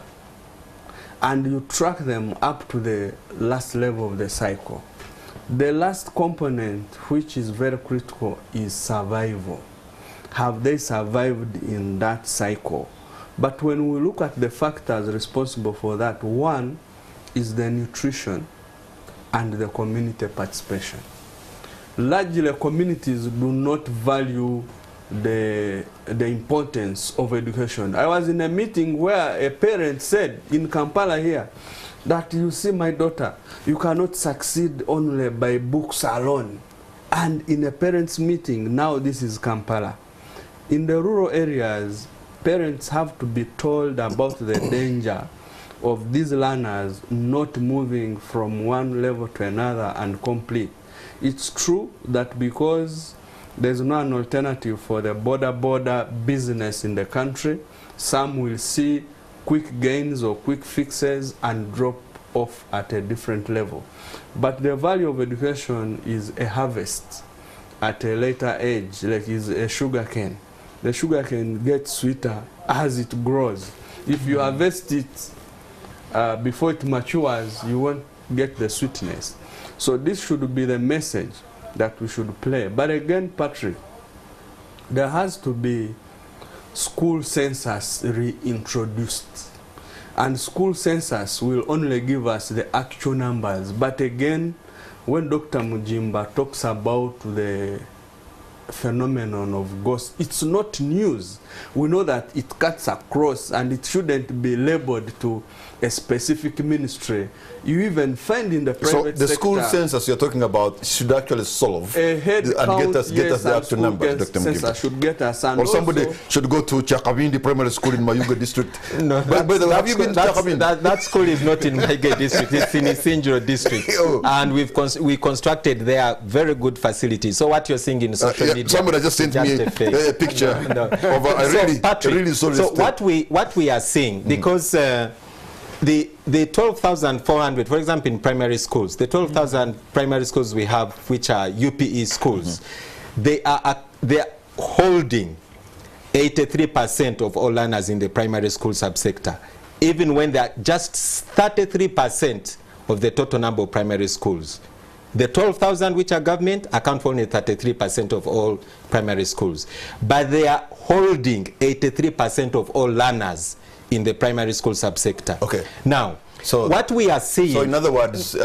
And you track them up to the last level of the cycle. The last component, which is very critical, is survival. Have they survived in that cycle? But when we look at the factors responsible for that, one is the nutrition and the community participation. Largely, communities do not value the importance of education. I was in a meeting where a parent said in Kampala here that, you see, my daughter, you cannot succeed only by books alone. And in a parents' meeting, now this is Kampala. In the rural areas, parents have to be told about the danger of these learners not moving from one level to another and complete. It's true that because there's no an alternative for the border business in the country, some will see quick gains or quick fixes and drop off at a different level. But the value of education is a harvest at a later age, like is a sugar cane. The sugar cane gets sweeter as it grows. If you harvest it before it matures, you won't get the sweetness. So this should be the message that we should play. But again, Patrick, there has to be school census reintroduced. And school census will only give us the actual numbers. But again, when Dr. Mujimba talks about the phenomenon of ghosts, it's not news. We know that it cuts across and it shouldn't be labeled to a specific ministry. You even find in the private So the sector, school census you're talking about should actually solve a head and count, get us the actual numbers, Dr. census should get us, and or somebody also, should go to Chakabindi Primary School in Mayuga district. No, By the way, have you been to Chakabindi? that school is not in Maige district, it's in Isinjiro district. Oh. And we constructed there very good facilities. So what you're seeing in social media, somebody just sent me a picture of really sorry. So what we are seeing, because the 12,400, for example, in primary schools, the 12,000 primary schools we have, which are UPE schools, they are holding 83% of all learners in the primary school subsector, even when they are just 33% of the total number of primary schools. The 12,000 which are government account for only 33% of all primary schools. But they are holding 83% of all learners in the primary school subsector. Okay. Now, so what we are seeing... So in other words,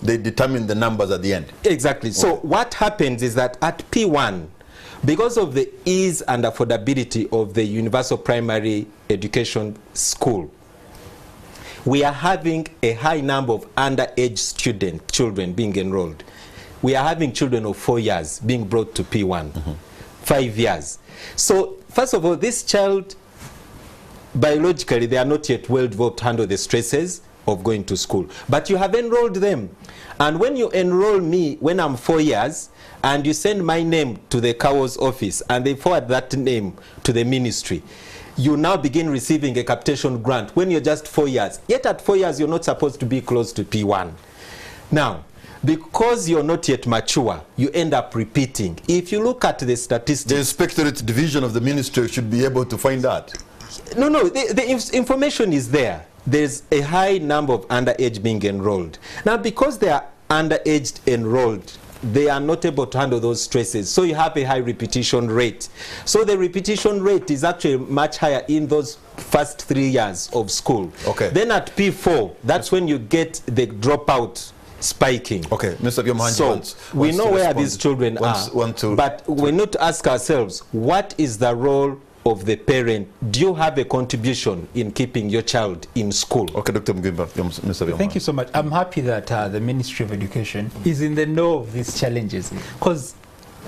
they determine the numbers at the end. Exactly. So what happens is that at P1, because of the ease and affordability of the universal primary education school, we are having a high number of underage children being enrolled. We are having children of 4 years being brought to P1, 5 years. So first of all, this child, biologically, they are not yet well developed to handle the stresses of going to school. But you have enrolled them. And when you enroll me when I'm 4 years, and you send my name to the CAWO's office, and they forward that name to the ministry, you now begin receiving a capitation grant when you're just 4 years. Yet at 4 years, you're not supposed to be close to P1. Now, because you're not yet mature, you end up repeating. If you look at the statistics... The Inspectorate Division of the ministry should be able to find that. No, the information is there. There's a high number of underage being enrolled. Now, because they are underage enrolled, they are not able to handle those stresses. So you have a high repetition rate. So the repetition rate is actually much higher in those first 3 years of school. Okay. Then at P4, that's when you get the dropout spiking. Okay, Mr. Biomanji, so we know where these children are, but we need to ask ourselves, what is the role of the parent? Do you have a contribution in keeping your child in school? Okay, Dr. Mgimba, Mr. Biomanji. Thank you so much. I'm happy that the Ministry of Education is in the know of these challenges, because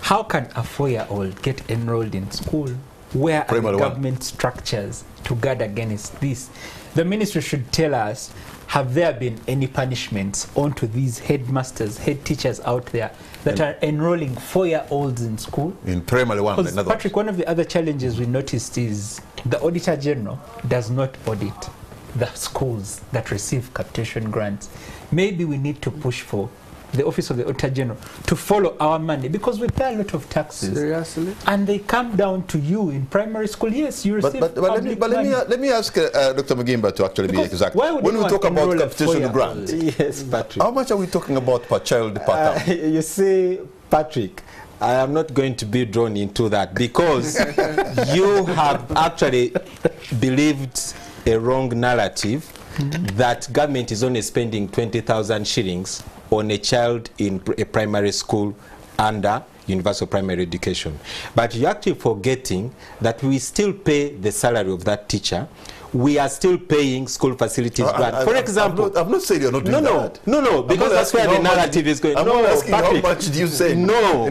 how can a 4-year-old get enrolled in school? Where are the government structures to guard against this? The ministry should tell us, have there been any punishments onto these headmasters, head teachers out there that are enrolling 4-year-olds in school? In primary one. Because Patrick, one of the other challenges we noticed is the Auditor General does not audit the schools that receive capitation grants. Maybe we need to push for the Office of the Auditor General to follow our money, because we pay a lot of taxes. Seriously? And they come down to you in primary school. Yes, you receive let me ask Dr. Mugimba to actually be exact. When we talk about capitation grant, yes, Patrick, how much are we talking about per child per term? You see, Patrick, I am not going to be drawn into that, because you have actually believed a wrong narrative that government is only spending 20,000 shillings on a child in a primary school under universal primary education. But you're actually forgetting that we still pay the salary of that teacher. We are still paying school facilities grant. For example, I've not said you're not doing that. No, because that's where the narrative is going. I'm not asking Patrick, how much do you say? No,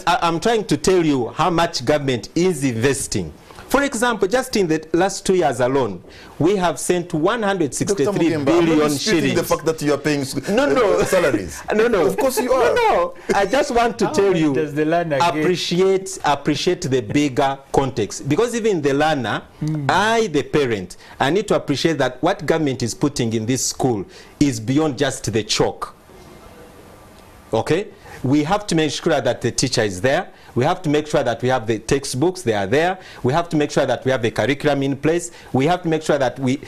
I'm trying to tell you how much government is investing. For example, just in the last 2 years alone, we have sent 163 billion shillings. The fact that you are paying salaries. No. Of course you are. No. I just want to tell you, appreciate the bigger context. Because even the learner, I, the parent, I need to appreciate that what government is putting in this school is beyond just the chalk. Okay? We have to make sure that the teacher is there. We have to make sure that we have the textbooks, they are there. We have to make sure that we have the curriculum in place. We have to make sure that we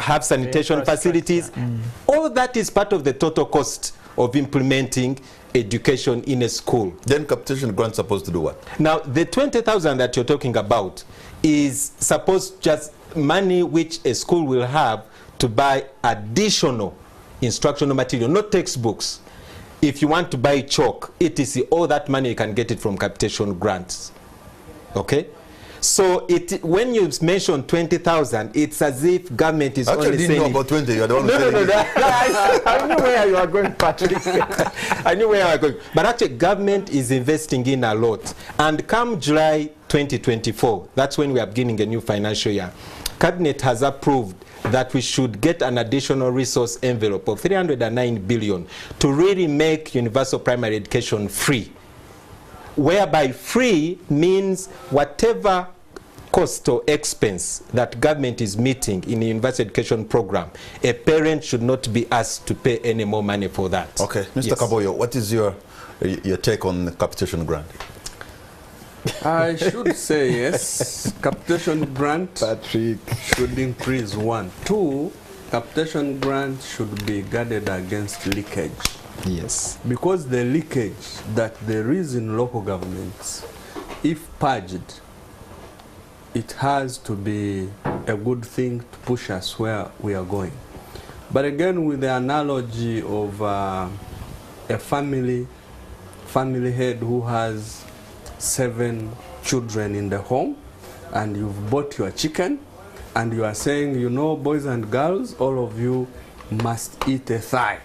have sanitation facilities. All that is part of the total cost of implementing education in a school. Then capitation grant supposed to do what? Now, the 20,000 that you're talking about is supposed just money which a school will have to buy additional instructional material, not textbooks. if you want to buy chalk, etc., all that money you can get it from capitation grants. Okay? So when you mention 20,000, it's as if government is actually only didn't saying... know about 20. You are the one who No, said no, no, it. I knew where you are going, Patrick. I knew where you are going. But actually, government is investing in a lot. And come July 2024, that's when we are beginning a new financial year, Cabinet has approved that we should get an additional resource envelope of 309 billion to really make universal primary education free. Whereby free means whatever cost or expense that government is meeting in the university education program, a parent should not be asked to pay any more money for that. Okay, Mr. Yes. Kaboyo, what is your take on the capitation grant? I should say yes. Capitation grant Patrick. should increase, 1. 2, capitation grant should be guarded against leakage. Yes. Because the leakage that there is in local governments, if purged, it has to be a good thing to push us where we are going. But again, with the analogy of a family head who has 7 children in the home, and you've bought your chicken, and you are saying, you know, boys and girls, all of you must eat a thigh.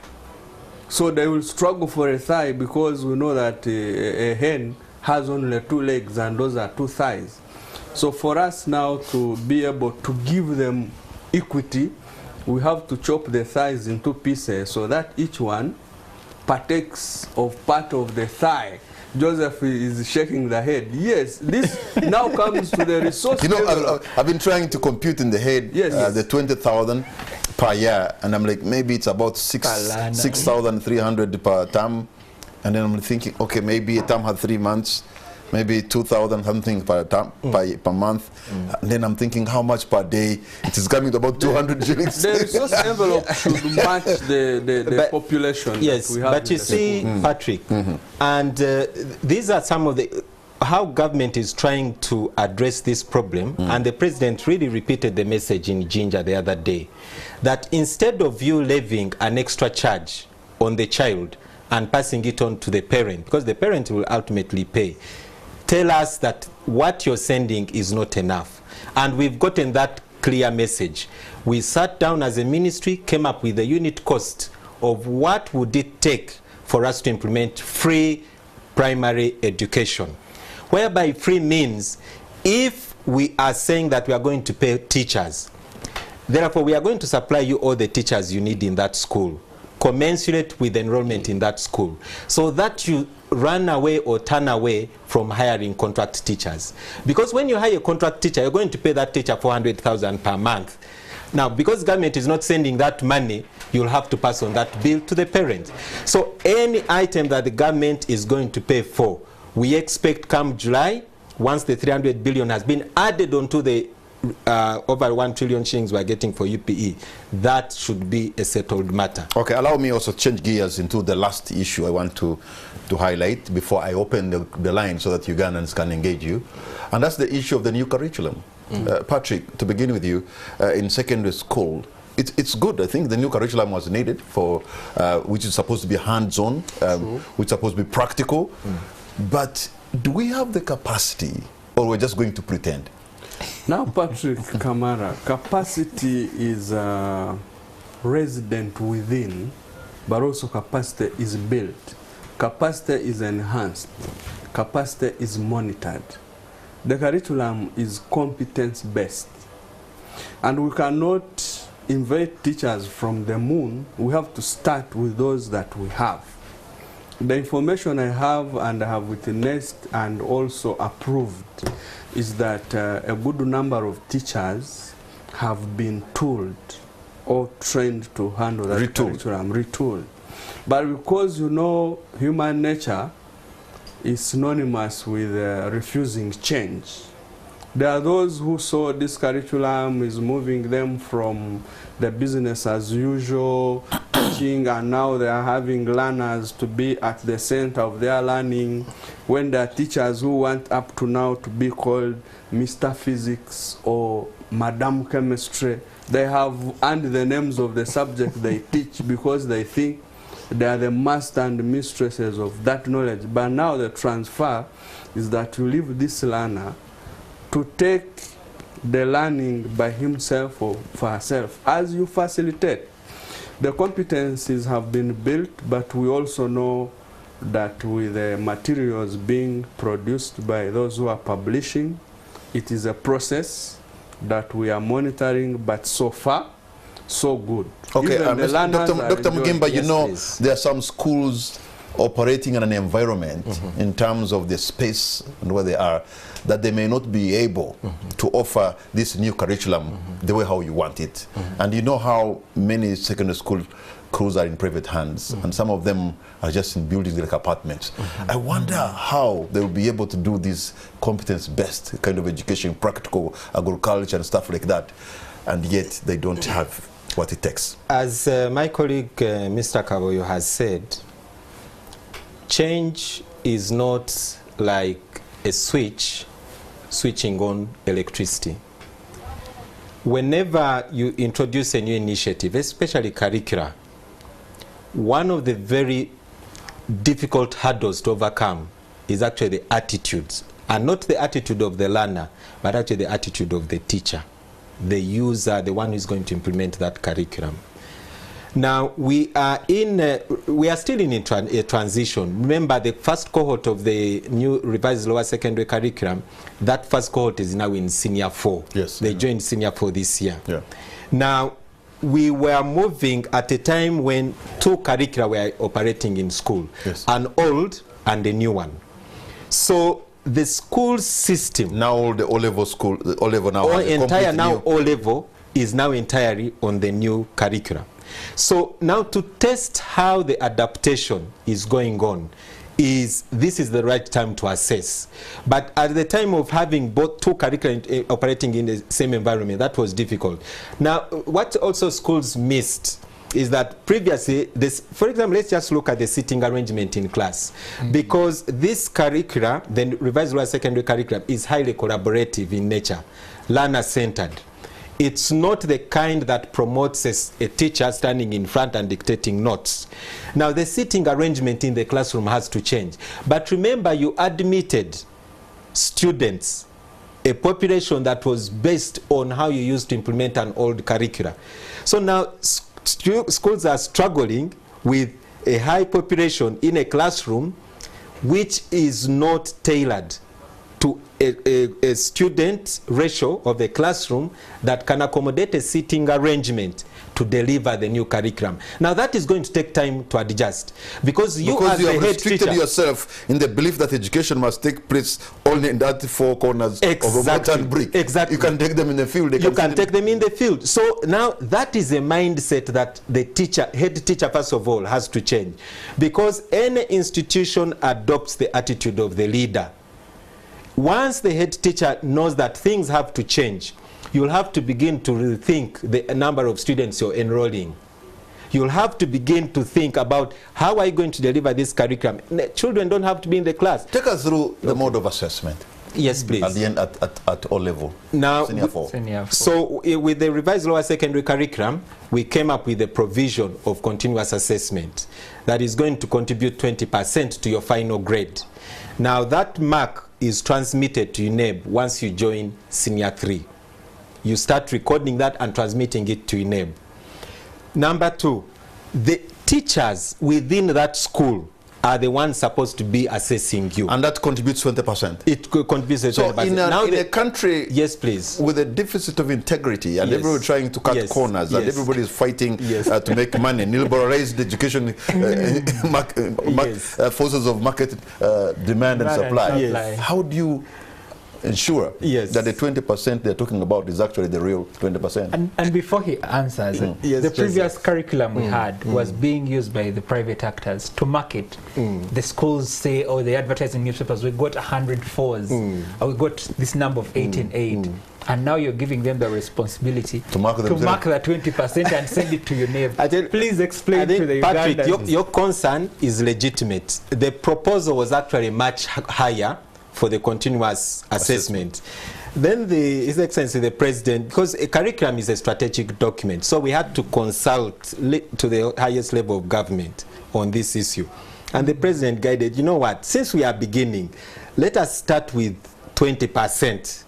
So they will struggle for a thigh because we know that a hen has only 2 legs and those are 2 thighs. So for us now to be able to give them equity, we have to chop the thighs into pieces so that each one partakes of part of the thigh. Joseph is shaking the head. Yes, this now comes to the resource. You know, I've been trying to compute in the head the 20,000 per year, and I'm like, maybe it's about 6,300 per term, and then I'm thinking, okay, maybe a term had 3 months, maybe 2,000 something per term, per month, and then I'm thinking how much per day. It is coming to about 200 shillings. The resource envelope should match the population. Yes, that we have but you see, Patrick, and these are some of the how government is trying to address this problem, and the president really repeated the message in Jinja the other day, that instead of you levying an extra charge on the child and passing it on to the parent, because the parent will ultimately pay, tell us that what you're sending is not enough. And we've gotten that clear message. We sat down as a ministry, came up with a unit cost of what would it take for us to implement free primary education. Whereby free means if we are saying that we are going to pay teachers, therefore we are going to supply you all the teachers you need in that school, commensurate with enrollment in that school, so that you run away or turn away from hiring contract teachers. Because when you hire a contract teacher, you're going to pay that teacher 400,000 per month. Now, because government is not sending that money, you'll have to pass on that bill to the parents. So any item that the government is going to pay for, we expect come July, once the 300 billion has been added onto the over 1 trillion shillings we're getting for UPE, that should be a settled matter. Okay, allow me also to change gears into the last issue I want to highlight before I open the line so that Ugandans can engage you. And that's the issue of the new curriculum. Patrick, to begin with you, in secondary school, it's good. I think the new curriculum was needed for, which is supposed to be hands-on, which is supposed to be practical. But do we have the capacity, or we're just going to pretend? Now, Patrick Kamara, capacity is resident within, but also capacity is built. Capacity is enhanced. Capacity is monitored. The curriculum is competence-based. And we cannot invite teachers from the moon. We have to start with those that we have. The information I have and I have witnessed and also approved is that a good number of teachers have been tooled or trained to handle that curriculum, retooled. But because you know human nature is synonymous with refusing change, there are those who saw this curriculum is moving them from the business as usual teaching, and now they are having learners to be at the center of their learning, when there are teachers who want up to now to be called Mr. Physics or Madam Chemistry. They have earned the names of the subject they teach because they think They are the master and mistresses of that knowledge. But now the transfer is that you leave this learner to take the learning by himself or for herself as you facilitate. The competencies have been built, but we also know that with the materials being produced by those who are publishing, it is a process that we are monitoring, but so far, so good. Okay, Dr. Mugimba, you Yes, know, please. there are some schools operating in an environment in terms of the space and where they are, that they may not be able to offer this new curriculum the way how you want it. And you know how many secondary school schools are in private hands, and some of them are just in buildings like apartments. I wonder how they will be able to do this competence-based kind of education, practical agriculture and stuff like that, and yet they don't have what it takes. As my colleague Mr. Kaboyo has said, change is not like a switching on electricity. Whenever you introduce a new initiative, especially curricula, one of the very difficult hurdles to overcome is actually the attitudes, and not the attitude of the learner, but actually the attitude of the teacher, the user, the one who is going to implement that curriculum. Now, we are still in a transition. Remember, the first cohort of the new revised lower secondary curriculum, that first cohort is now in senior 4. Yes. They joined senior 4 this year. Yeah. Now, we were moving at a time when 2 curricula were operating in school, Yes. an old and a new one. So the school system, Now all the O-level school, the O-level now or has a entire complete now new- O-level is now entirely on the new curriculum. So now to test how the adaptation is going on, this is the right time to assess. But at the time of having both 2 curricula operating in the same environment, that was difficult. Now, what also schools missed is that previously, for example, let's just look at the seating arrangement in class. Because this curricula, the revised lower secondary curriculum, is highly collaborative in nature, learner-centered. It's not the kind that promotes a teacher standing in front and dictating notes. Now, the seating arrangement in the classroom has to change. But remember, you admitted students, a population that was based on how you used to implement an old curricula. So now, schools are struggling with a high population in a classroom which is not tailored to a student ratio of the classroom that can accommodate a seating arrangement to deliver the new curriculum. Now that is going to take time to adjust, because you as Because you the have head restricted teacher, yourself in the belief that education must take place only in that 4 corners of a Exactly. mortar brick. Exactly. You can take them in the field. you can take them in the field. So now that is a mindset that the teacher, head teacher first of all, has to change, because any institution adopts the attitude of the leader. Once the head teacher knows that things have to change, you'll have to begin to rethink the number of students you're enrolling. You'll have to begin to think about how are you going to deliver this curriculum. Children don't have to be in the class. Take us through the mode of assessment Yes, please. at the end at all level. Now, Senior 4. Senior 4. So with the revised lower secondary curriculum, we came up with a provision of continuous assessment that is going to contribute 20% to your final grade. Now that mark is transmitted to UNEB once you join senior 3. You start recording that and transmitting it to UNEB. Number 2, the teachers within that school are the ones supposed to be assessing you. And that contributes 20%. It contributes to So 20%. Now in a country yes, please. with a deficit of integrity, and Yes. everybody trying to cut Yes. corners, and Yes. everybody is fighting Yes. to make money, liberalized education, Yes. forces of market demand and supply. Yes. How do you ensure Yes. that the 20% they're talking about is actually the real 20%? And before he answers, Yes, the previous Joseph. curriculum we had was being used by the private actors to market. The schools say, oh, they advertise in newspapers, we got 100 4s, or we got this number of 8 and 8. And now you're giving them the responsibility To mark themselves. mark the 20% and send it to your neighbor. I tell- Please explain I think, to the Patrick, Ugandans. your concern is legitimate. The proposal was actually much higher for the continuous assessment. Then His Excellency the President, because a curriculum is a strategic document, so we had to consult to the highest level of government on this issue. And the president guided, you know what, since we are beginning, let us start with 20%,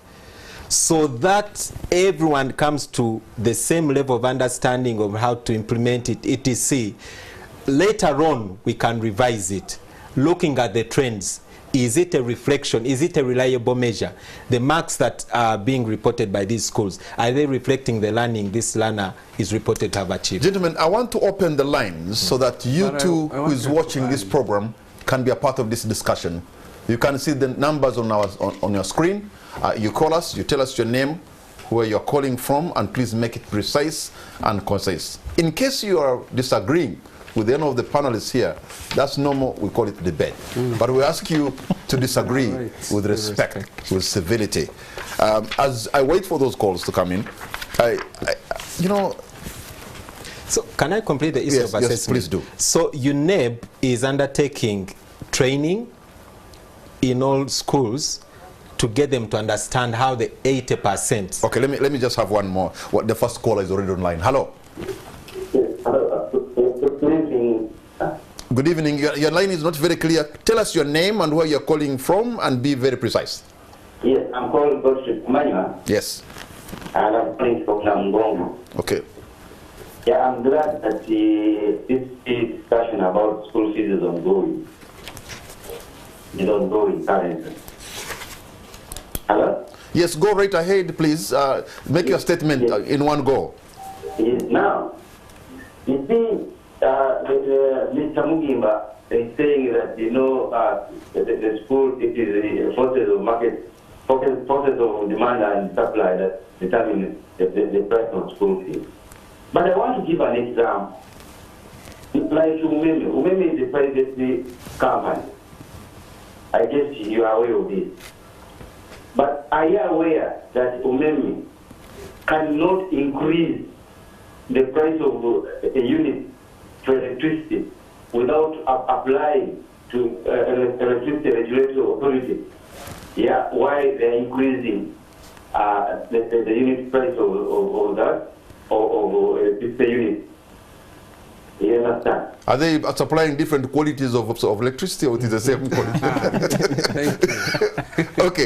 so that everyone comes to the same level of understanding of how to implement it, etc. Later on, we can revise it, looking at the trends. Is it a reflection? Is it a reliable measure? The marks that are being reported by these schools, are they reflecting the learning this learner is reported to have achieved? Gentlemen, I want to open the lines so that you two who is watching this program can be a part of this discussion. You can see the numbers on your screen. You call us, you tell us your name, where you're calling from, and please make it precise and concise. In case you are disagreeing with any of the panelists here, that's normal, we call it debate. But we ask you to disagree with respect, with civility. As I wait for those calls to come in, you know... So can I complete the issue of assessment? Yes, please do. So UNEB is undertaking training in all schools to get them to understand how the 80%... Okay, let me just have one more. The first caller is already online. Hello. Good evening. Your line is not very clear. Tell us your name and where you're calling from, and be very precise. Yes, I'm calling Kumanywa. Yes. And I'm calling from Namgongo. Okay. Yeah, I'm glad that this discussion about school fees is ongoing. It's ongoing currently. Hello? Yes, go right ahead, please. Make your statement in one go. Yes, now, you see, Mr. Mugimba is saying that, you know, the school, it is forces of market, forces of demand and supply that determine the price of school fees. But I want to give an example. Like Umeme. Umeme is a private company. I guess you are aware of this. But are you aware that Umeme cannot increase the price of a unit for electricity without applying to electricity regulatory authority? Yeah, why they're increasing the unit price of that, or electricity unit? You understand? Are they supplying different qualities of electricity, or it is the same quality? Thank you. Okay.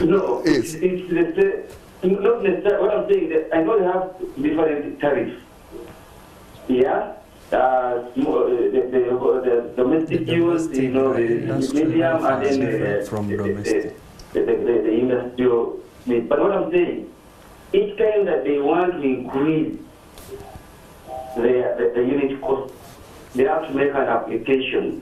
No, yes. it's the same. Not necessarily. What I'm saying is that I know they have different tariffs. Yeah? The domestic use, you know, the medium, and then the industrial need. But what I'm saying, each time that they want to increase the unit cost, they have to make an application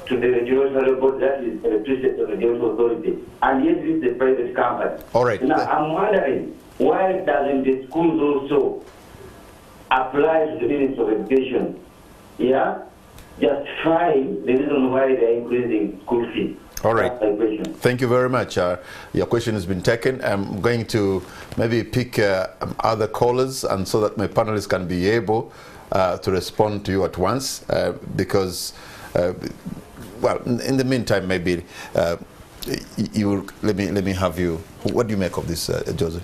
to the regulatory board, that is Electricity Regulatory Authority, and yet this is a private company. All right. Now, I'm wondering, why doesn't the schools also apply to the Ministry of Education? Yeah? Justifying the reason why they're increasing school fees. All right. That's my question. Thank you very much. Your question has been taken. I'm going to maybe pick other callers, and so that my panelists can be able to respond to you at once, because well, in the meantime, maybe you let me have you. What do you make of this, Joseph?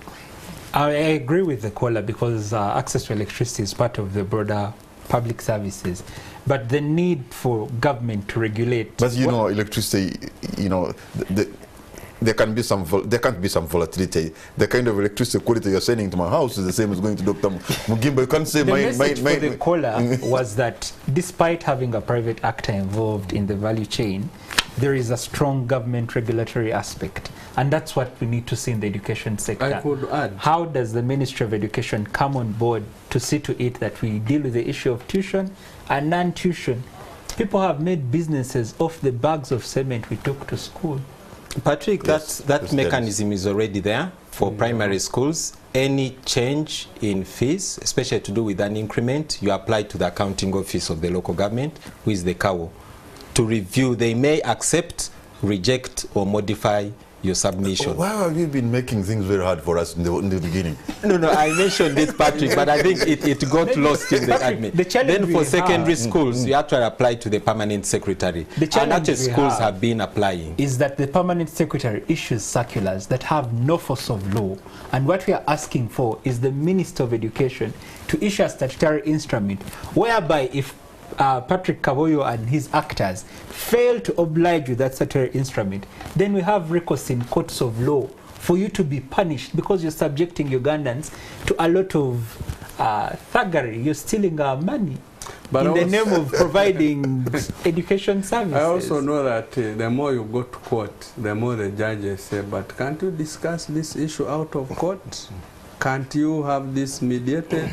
I agree with the caller, because access to electricity is part of the broader public services. But the need for government to regulate. But you know, electricity, you know, there can't be some volatility. The kind of electricity quality you're sending to my house is the same as going to Dr. Mugimba. You can't say the message for the caller was that despite having a private actor involved in the value chain, there is a strong government regulatory aspect, and that's what we need to see in the education sector. I could add. How does the Ministry of Education come on board to see to it that we deal with the issue of tuition and non-tuition? People have made businesses off the bags of cement we took to school. Patrick, Yes, that mechanism is already there for primary schools. Any change in fees, especially to do with an increment, you apply to the accounting office of the local government, who is the CAO, to review. They may accept, reject, or modify your submission. Why have you been making things very hard for us in the beginning? No, I mentioned it, Patrick, but I think it got lost in the admin. Then for secondary schools, you actually apply to the permanent secretary. And actually schools have been applying. Is that the permanent secretary issues circulars that have no force of law. And what we are asking for is the Minister of Education to issue a statutory instrument whereby if Patrick Kaboyo and his actors fail to oblige with that statutory instrument, then we have recourse in courts of law for you to be punished because you're subjecting Ugandans to a lot of thuggery. You're stealing our money But in the name of providing education services. I also know that the more you go to court, the more the judges say, but can't you discuss this issue out of court? Can't you have this mediated?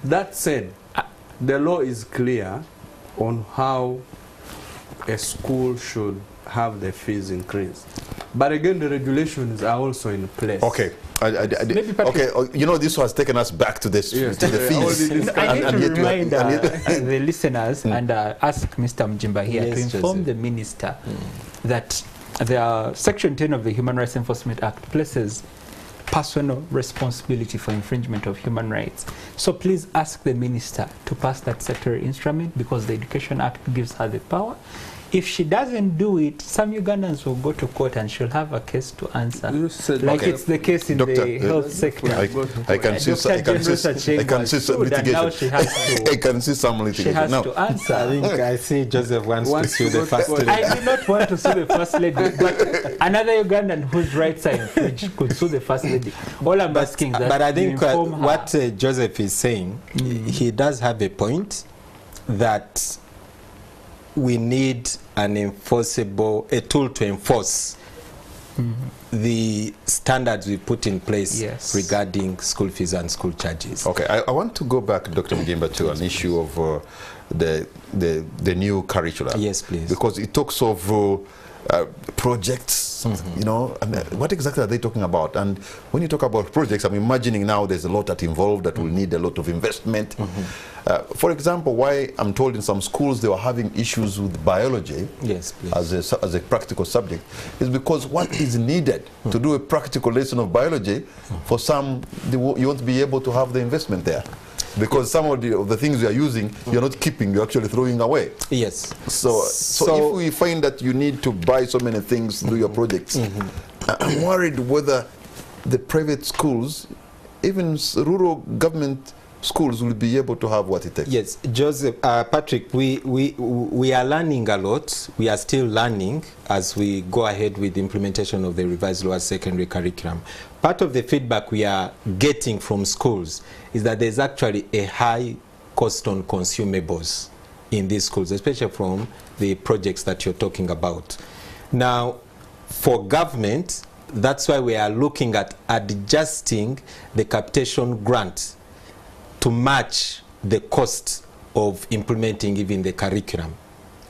That said, the law is clear on how a school should have the fees increased. But again, the regulations are also in place. Okay. Okay, you know, this has taken us back to this, Yes, to the fees. I need to remind the listeners and ask Mr. Mjimba here to inform the minister that the Section 10 of the Human Rights Enforcement Act places personal responsibility for infringement of human rights. So please ask the minister to pass that statutory instrument because the Education Act gives her the power. If she doesn't do it, some Ugandans will go to court and she'll have a case to answer. Like it's the case in the health sector. I can see some litigation. Now she has to, I can see some litigation. she has to answer. I see Joseph wants to sue the first lady. I do not want to sue the first lady, but another Ugandan whose rights are infringed could sue the first lady. All I'm asking is that but I think what her. Joseph is saying, he does have a point that we need an enforceable, a tool to enforce the standards we put in place regarding school fees and school charges. Okay, I want to go back, Dr. Mjimba, to an issue of the new curriculum. Yes, please. Because it talks of projects, you know, and what exactly are they talking about? And when you talk about projects, I'm imagining now there's a lot that involved that will need a lot of investment. For example, why I'm told in some schools they were having issues with biology as a practical subject is because what is needed to do a practical lesson of biology, for some, you won't be able to have the investment there. Because some of the things you are using, you're not keeping, you're actually throwing away. Yes. So if we find that you need to buy so many things to do your projects, I'm worried whether the private schools, even rural government schools, will be able to have what it takes. Yes, Joseph, Patrick, we are learning a lot. We are still learning as we go ahead with the implementation of the revised lower secondary curriculum. Part of the feedback we are getting from schools is that there's actually a high cost on consumables in these schools, especially from the projects that you're talking about. Now, for government, that's why we are looking at adjusting the capitation grant to match the cost of implementing even the curriculum.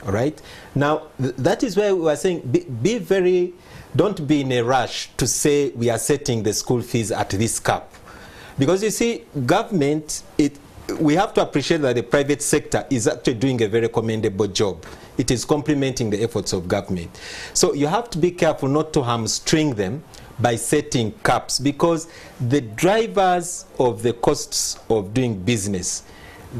All right? Now, that is where we are saying be very, don't be in a rush to say we are setting the school fees at this cap. Because you see, government, we have to appreciate that the private sector is actually doing a very commendable job. It is complementing the efforts of government. So you have to be careful not to hamstring them by setting caps, because the drivers of the costs of doing business,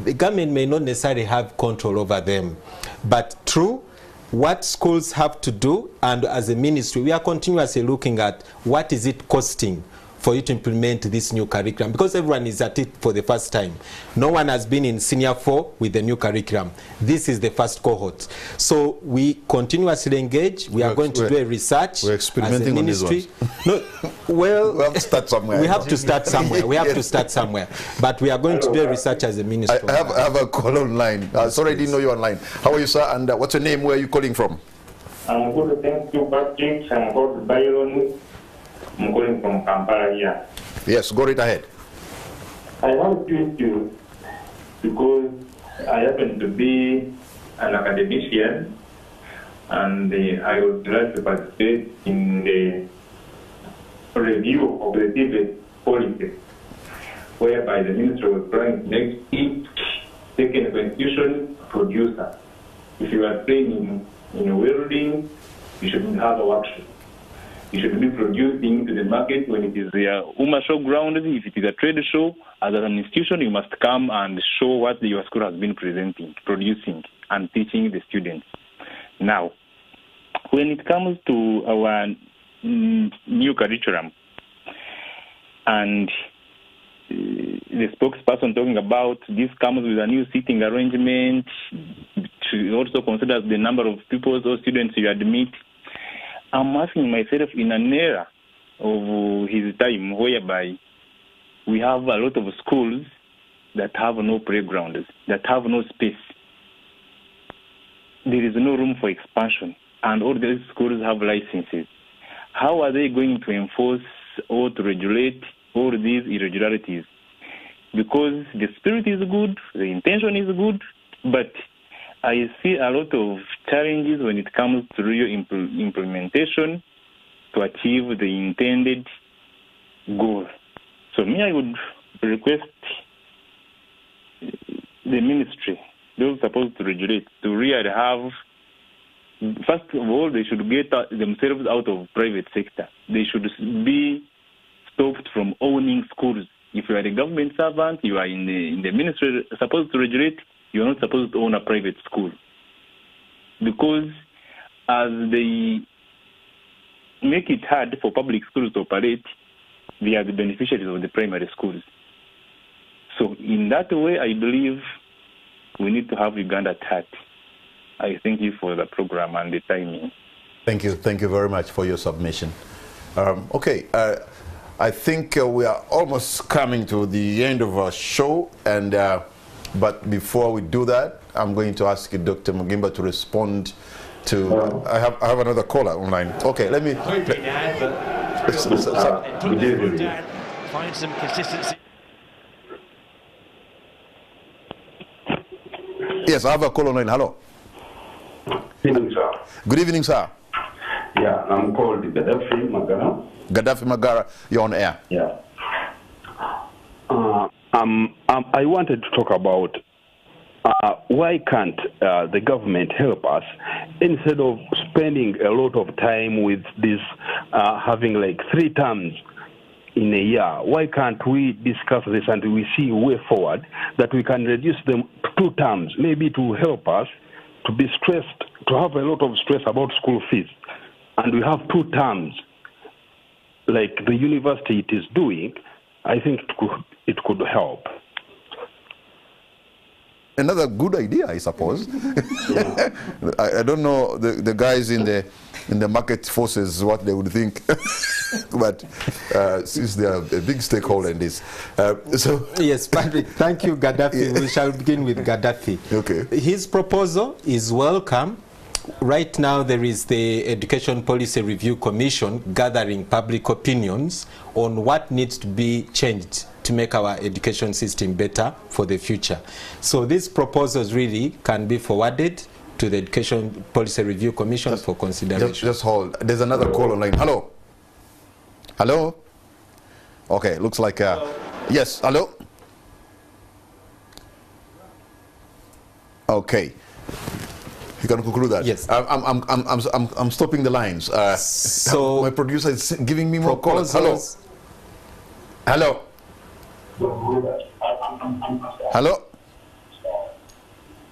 the government may not necessarily have control over them. But true, what schools have to do, and as a ministry, we are continuously looking at what is it costing for you to implement this new curriculum, because everyone is at it for the first time. No one has been in senior 4 with the new curriculum. This is the first cohort. So we continuously engage. We are going to do a research. We're experimenting on these ones. No, well, we have to start somewhere. We have to start somewhere. We have to start somewhere. But we are going to do a research as a ministry. I have a call online. Sorry, I didn't know you were online. How are you, sir? And what's your name? Where are you calling from? I'm good, thank you, Patrick. I'm called Byron. I'm calling from Kampala here. Yes, go right ahead. I have to you because I happen to be an academician, and I would like to participate in the review of the TVET policy, whereby the ministry was trying to make each second constitution producer. If you are training in welding, you should have a workshop. You should be producing to the market when it is a show ground. If it is a trade show, as an institution, you must come and show what your school has been producing, and teaching the students. Now, when it comes to our new curriculum, and the spokesperson talking about this comes with a new seating arrangement to also consider the number of people or students you admit. I'm asking myself, in an era of his time whereby we have a lot of schools that have no playgrounds, that have no space, there is no room for expansion, and all these schools have licenses. How are they going to enforce or to regulate all these irregularities? Because the spirit is good, the intention is good, but I see a lot of challenges when it comes to real implementation to achieve the intended goal. So me, I would request the ministry, those supposed to regulate, to really have, first of all, they should get themselves out of private sector. They should be stopped from owning schools. If you are a government servant, you are in the ministry supposed to regulate, you are not supposed to own a private school. Because as they make it hard for public schools to operate, they are the beneficiaries of the primary schools. So in that way, I believe we need to have Uganda TAT. I thank you for the program and the timing. Thank you very much for your submission. Okay, I think we are almost coming to the end of our show, and but before we do that, I'm going to ask Dr. Mugimba to respond to. I have another caller online. Okay, let me. Find some consistency. Yes, I have a caller online. Hello. Good evening, sir. Good evening, sir. Yeah, I'm called Gaddafi Magara. Gaddafi Magara, you're on air. Yeah. I wanted to talk about why can't the government help us instead of spending a lot of time with this having like 3 terms in a year. Why can't we discuss this and we see a way forward that we can reduce them to 2 terms, maybe to help us to be stressed, to have a lot of stress about school fees, and we have 2 terms like the university it is doing. I think it could help. Another good idea, I suppose. I don't know the guys in the market forces what they would think, but since they are a big stakeholder in this, so yes, Patrick, thank you, Gaddafi. We shall begin with Gaddafi. Okay. His proposal is welcome. Right now, there is the Education Policy Review Commission gathering public opinions on what needs to be changed to make our education system better for the future. So these proposals really can be forwarded to the Education Policy Review Commission for consideration. Just hold. There's another call online. Hello. Hello. Okay, looks like yes. Hello. Okay. You can conclude that. Yes. I'm stopping the lines. So my producer is giving me more calls. Hello. Hello. Hello.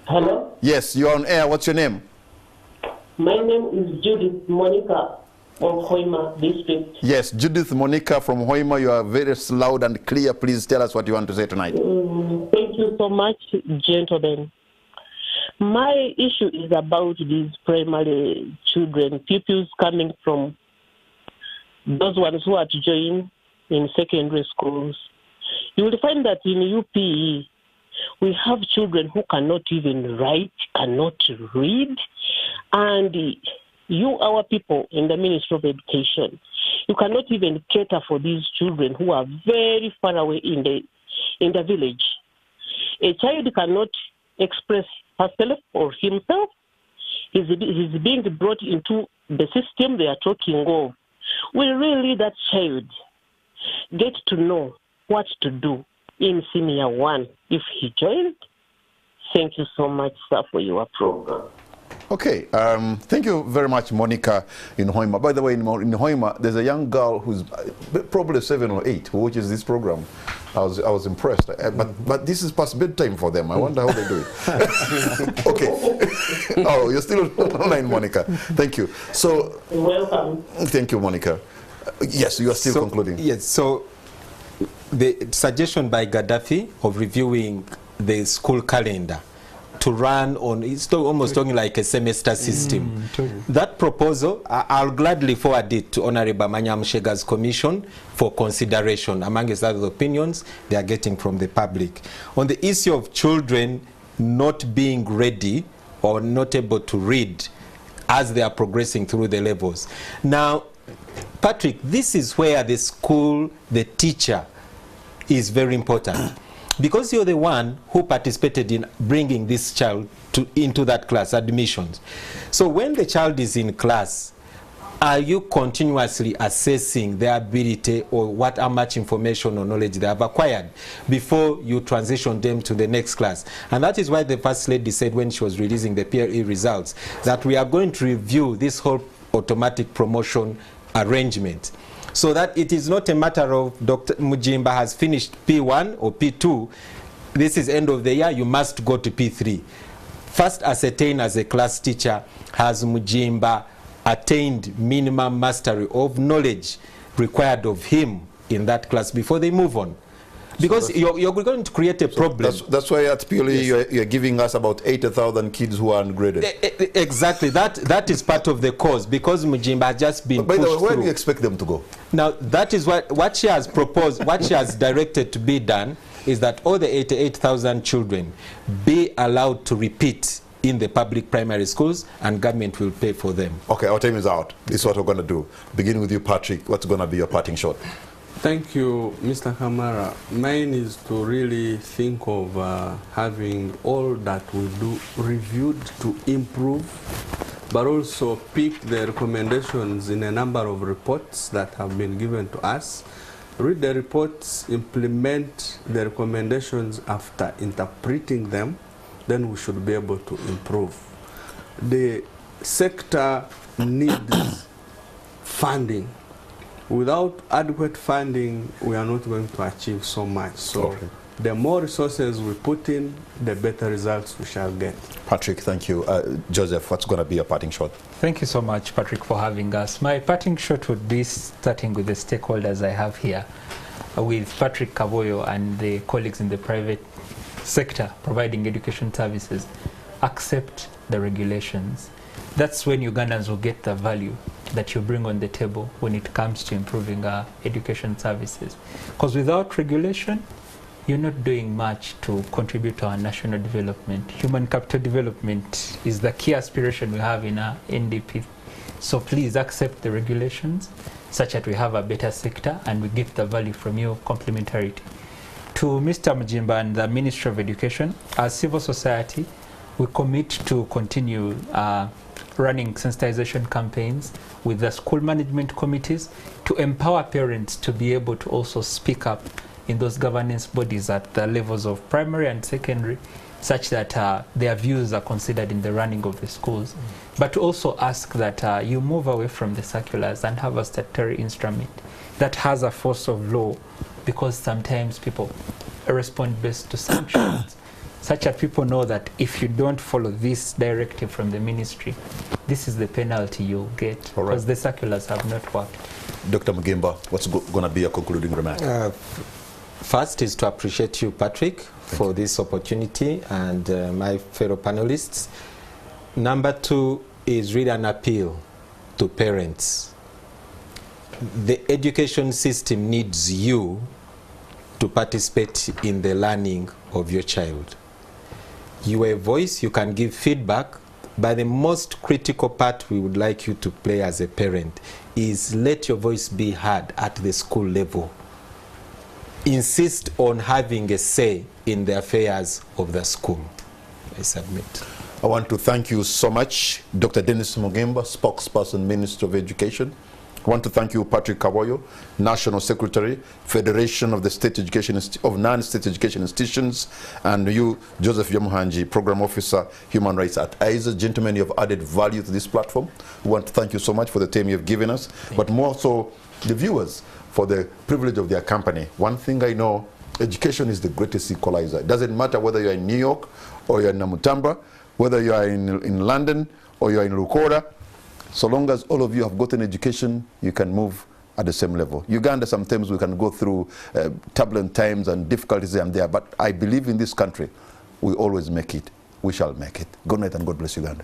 Hello? Yes, you're on air. What's your name? My name is Judith Monica of Hoima district. Yes, Judith Monica from Hoima. You are very loud and clear. Please tell us what you want to say tonight. Thank you so much, gentlemen. My issue is about these primary children, pupils coming from those ones who are to join in secondary schools. You will find that in UPE, we have children who cannot even write, cannot read, and you, our people in the Ministry of Education, you cannot even cater for these children who are very far away in the village. A child cannot express herself or himself. He's being brought into the system they are talking of. Will really that child get to know what to do in senior 1 if he joined? Thank you so much, sir, for your program. Okay, thank you very much, Monica in Hoima. By the way, in Hoima, there's a young girl who's probably 7 or 8 who watches this program. I was impressed, but this is past bedtime for them. I wonder how they do it. Okay. Oh, you're still online, Monica. Thank you. So, welcome. Thank you, Monica. Yes, you are still concluding. Yes. So, the suggestion by Gaddafi of reviewing the school calendar to run on, it's almost talking like a semester system. That proposal, I'll gladly forward it to Honorable Manyamshega's commission for consideration, amongst other opinions they are getting from the public. On the issue of children not being ready or not able to read as they are progressing through the levels. Now, Patrick, this is where the school, the teacher, is very important. Because you're the one who participated in bringing this child into that class, admissions. So when the child is in class, are you continuously assessing their ability or how much information or knowledge they have acquired before you transition them to the next class? And that is why the First Lady said when she was releasing the PLE results that we are going to review this whole automatic promotion arrangement, so that it is not a matter of Dr. Mujimba has finished P1 or P2, this is end of the year, you must go to P3. First ascertain as a class teacher, has Mujimba attained minimum mastery of knowledge required of him in that class before they move on. Because so you're going to create a problem. That's why at PLE you're giving us about 80,000 kids who are ungraded. Exactly. That is part of the cause, because Mujimba has just been pushed through. Where do you expect them to go? Now, that is what she has proposed, what she has directed to be done, is that all the 88,000 children be allowed to repeat in the public primary schools, and government will pay for them. Okay, our time is out. This is what we're going to do. Beginning with you, Patrick. What's going to be your parting shot? Thank you, Mr. Kamara. Mine is to really think of having all that we do reviewed to improve, but also pick the recommendations in a number of reports that have been given to us. Read the reports, implement the recommendations after interpreting them, then we should be able to improve. The sector needs funding. Without adequate funding, we are not going to achieve so much. So the more resources we put in, the better results we shall get. Patrick, thank you. Joseph, what's going to be your parting shot? Thank you so much, Patrick, for having us. My parting shot would be starting with the stakeholders I have here, with Patrick Kaboyo and the colleagues in the private sector providing education services. Accept the regulations. That's when Ugandans will get the value that you bring on the table when it comes to improving our education services. Because without regulation, you're not doing much to contribute to our national development. Human capital development is the key aspiration we have in our NDP. So please accept the regulations such that we have a better sector and we get the value from your complementarity. To Mr. Mujimba and the Ministry of Education, as civil society, we commit to continue running sensitization campaigns with the school management committees to empower parents to be able to also speak up in those governance bodies at the levels of primary and secondary, such that their views are considered in the running of the schools. But to also ask that you move away from the circulars and have a statutory instrument that has a force of law, because sometimes people respond best to sanctions. Such that people know that if you don't follow this directive from the ministry, this is the penalty you'll get, because the circulars have not worked. Dr. Mugimba, what's going to be your concluding remark? First is to appreciate you, Patrick, for this opportunity, and my fellow panelists. Number two is really an appeal to parents. The education system needs you to participate in the learning of your child. You are a voice, you can give feedback, but the most critical part we would like you to play as a parent is let your voice be heard at the school level. Insist on having a say in the affairs of the school. I submit. I want to thank you so much, Dr. Dennis Mugimba, spokesperson, Minister of Education. I want to thank you, Patrick Kaboyo, National Secretary, Federation of the State Education of Non-State Education Institutions, and you, Joseph Yamuhanji, Program Officer, Human Rights at ISA. Gentlemen, you have added value to this platform. We want to thank you so much for the time you have given us, but more so the viewers for the privilege of their company. One thing I know, education is the greatest equalizer. It doesn't matter whether you're in New York or you're in Namutamba, whether you are in London or you're in Rukoda. So long as all of you have gotten education, you can move at the same level. Uganda, sometimes we can go through turbulent times and difficulties here and there, but I believe in this country, we always make it. We shall make it. Good night and God bless Uganda.